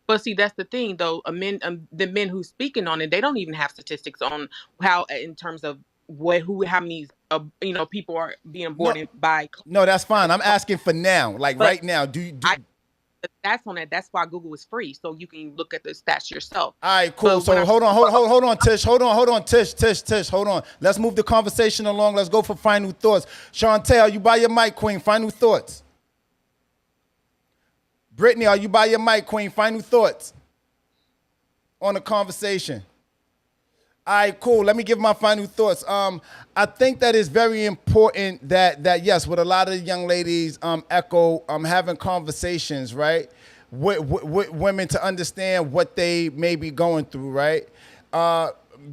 but see, that's the thing though. The men who's speaking on it, they don't even have statistics on how, in terms of how many, people are being No, aborted by. no, that's fine. I'm asking for now, like But right now. Do you do? I the stats on that. That's why Google is free, so you can look at the stats yourself. All right, cool. But when So hold on, Tish. Hold on, Tish. Hold on. Let's move the conversation along. Let's go for final thoughts. Shantae, are you by your mic, Queen? Final thoughts. Brittany, are you by your mic, Queen? Final thoughts on the conversation. All right, cool. Let me give my final thoughts. I think that it's very important that yes, what a lot of young ladies echo, having conversations, right, with women to understand what they may be going through, right.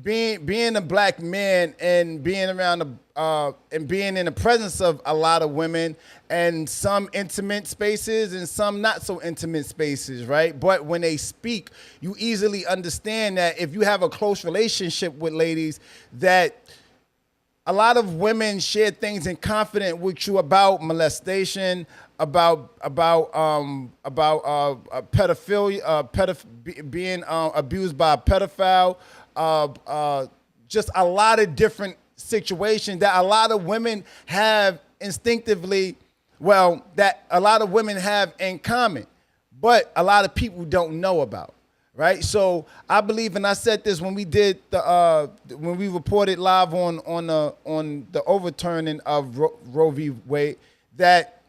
Being a black man and being around and being in the presence of a lot of women and some intimate spaces and some not so intimate spaces, right? But when they speak, you easily understand that if you have a close relationship with ladies, that a lot of women share things in confidence with you about molestation, about pedophilia, being abused by a pedophile, just a lot of different situations that a lot of women have instinctively, that a lot of women have in common, but a lot of people don't know about, right? So I believe, and I said this when we did when we reported live on the overturning of Roe v. Wade, that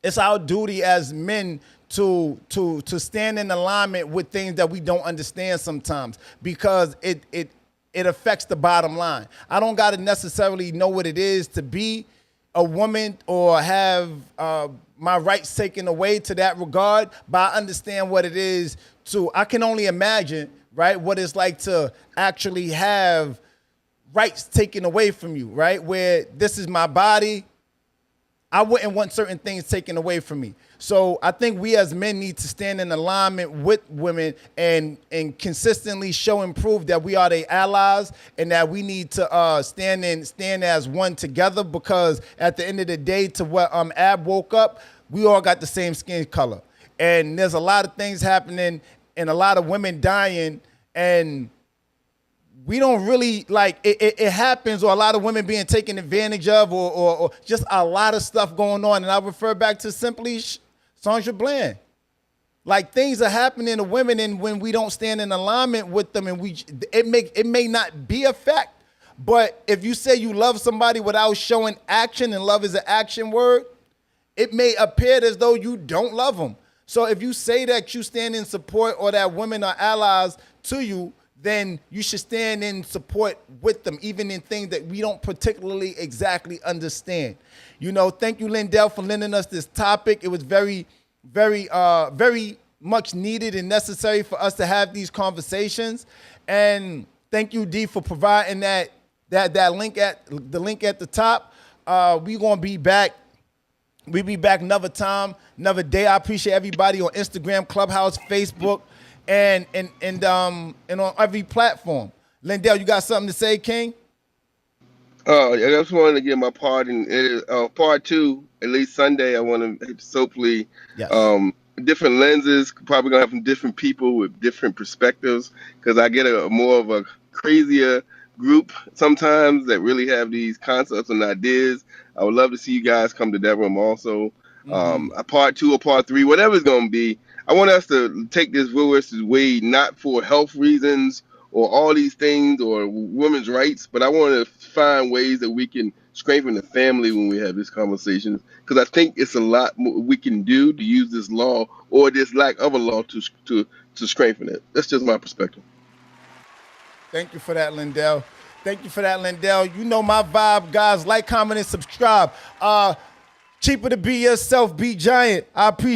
it's our duty as men to stand in alignment with things that we don't understand sometimes, because it affects the bottom line. I don't got to necessarily know what it is to be a woman or have my rights taken away to that regard, but I understand what it is I can only imagine, right, what it's like to actually have rights taken away from you, right, where this is my body. I wouldn't want certain things taken away from me. So I think we as men need to stand in alignment with women and consistently show and prove that we are their allies and that we need to stand as one together, because at the end of the day, to what Ab woke up, we all got the same skin color. And there's a lot of things happening and a lot of women dying, and we don't really it happens, or a lot of women being taken advantage of, or just a lot of stuff going on. And I refer back to simply Sandra Bland. Like, things are happening to women, and when we don't stand in alignment with them, and it may not be a fact, but if you say you love somebody without showing action, and love is an action word, it may appear as though you don't love them. So if you say that you stand in support, or that women are allies to you, then you should stand in support with them, even in things that we don't particularly exactly understand. Thank you, Lindell, for lending us this topic. It was very, very, very much needed and necessary for us to have these conversations. And thank you, D, for providing that link at the top. We're gonna be back. We'll be back another time, another day. I appreciate everybody on Instagram, Clubhouse, Facebook, and on every platform. Lindell, you got something to say, King? I just wanted to get my part in part two. At least Sunday, I want to hopefully different lenses. Probably gonna have some different people with different perspectives, because I get a more of a crazier group sometimes that really have these concepts and ideas. I would love to see you guys come to that room also. A part two or part three, whatever it's gonna be. I want us to take this Roe versus Wade not for health reasons or all these things or women's rights, but I want to find ways that we can strengthen the family when we have these conversations, because I think it's a lot more we can do to use this law or this lack of a law to strengthen it. That's just my perspective. Thank you for that, Lindell. You know my vibe, guys. Like, comment, and subscribe. Cheaper to be yourself, be giant. I appreciate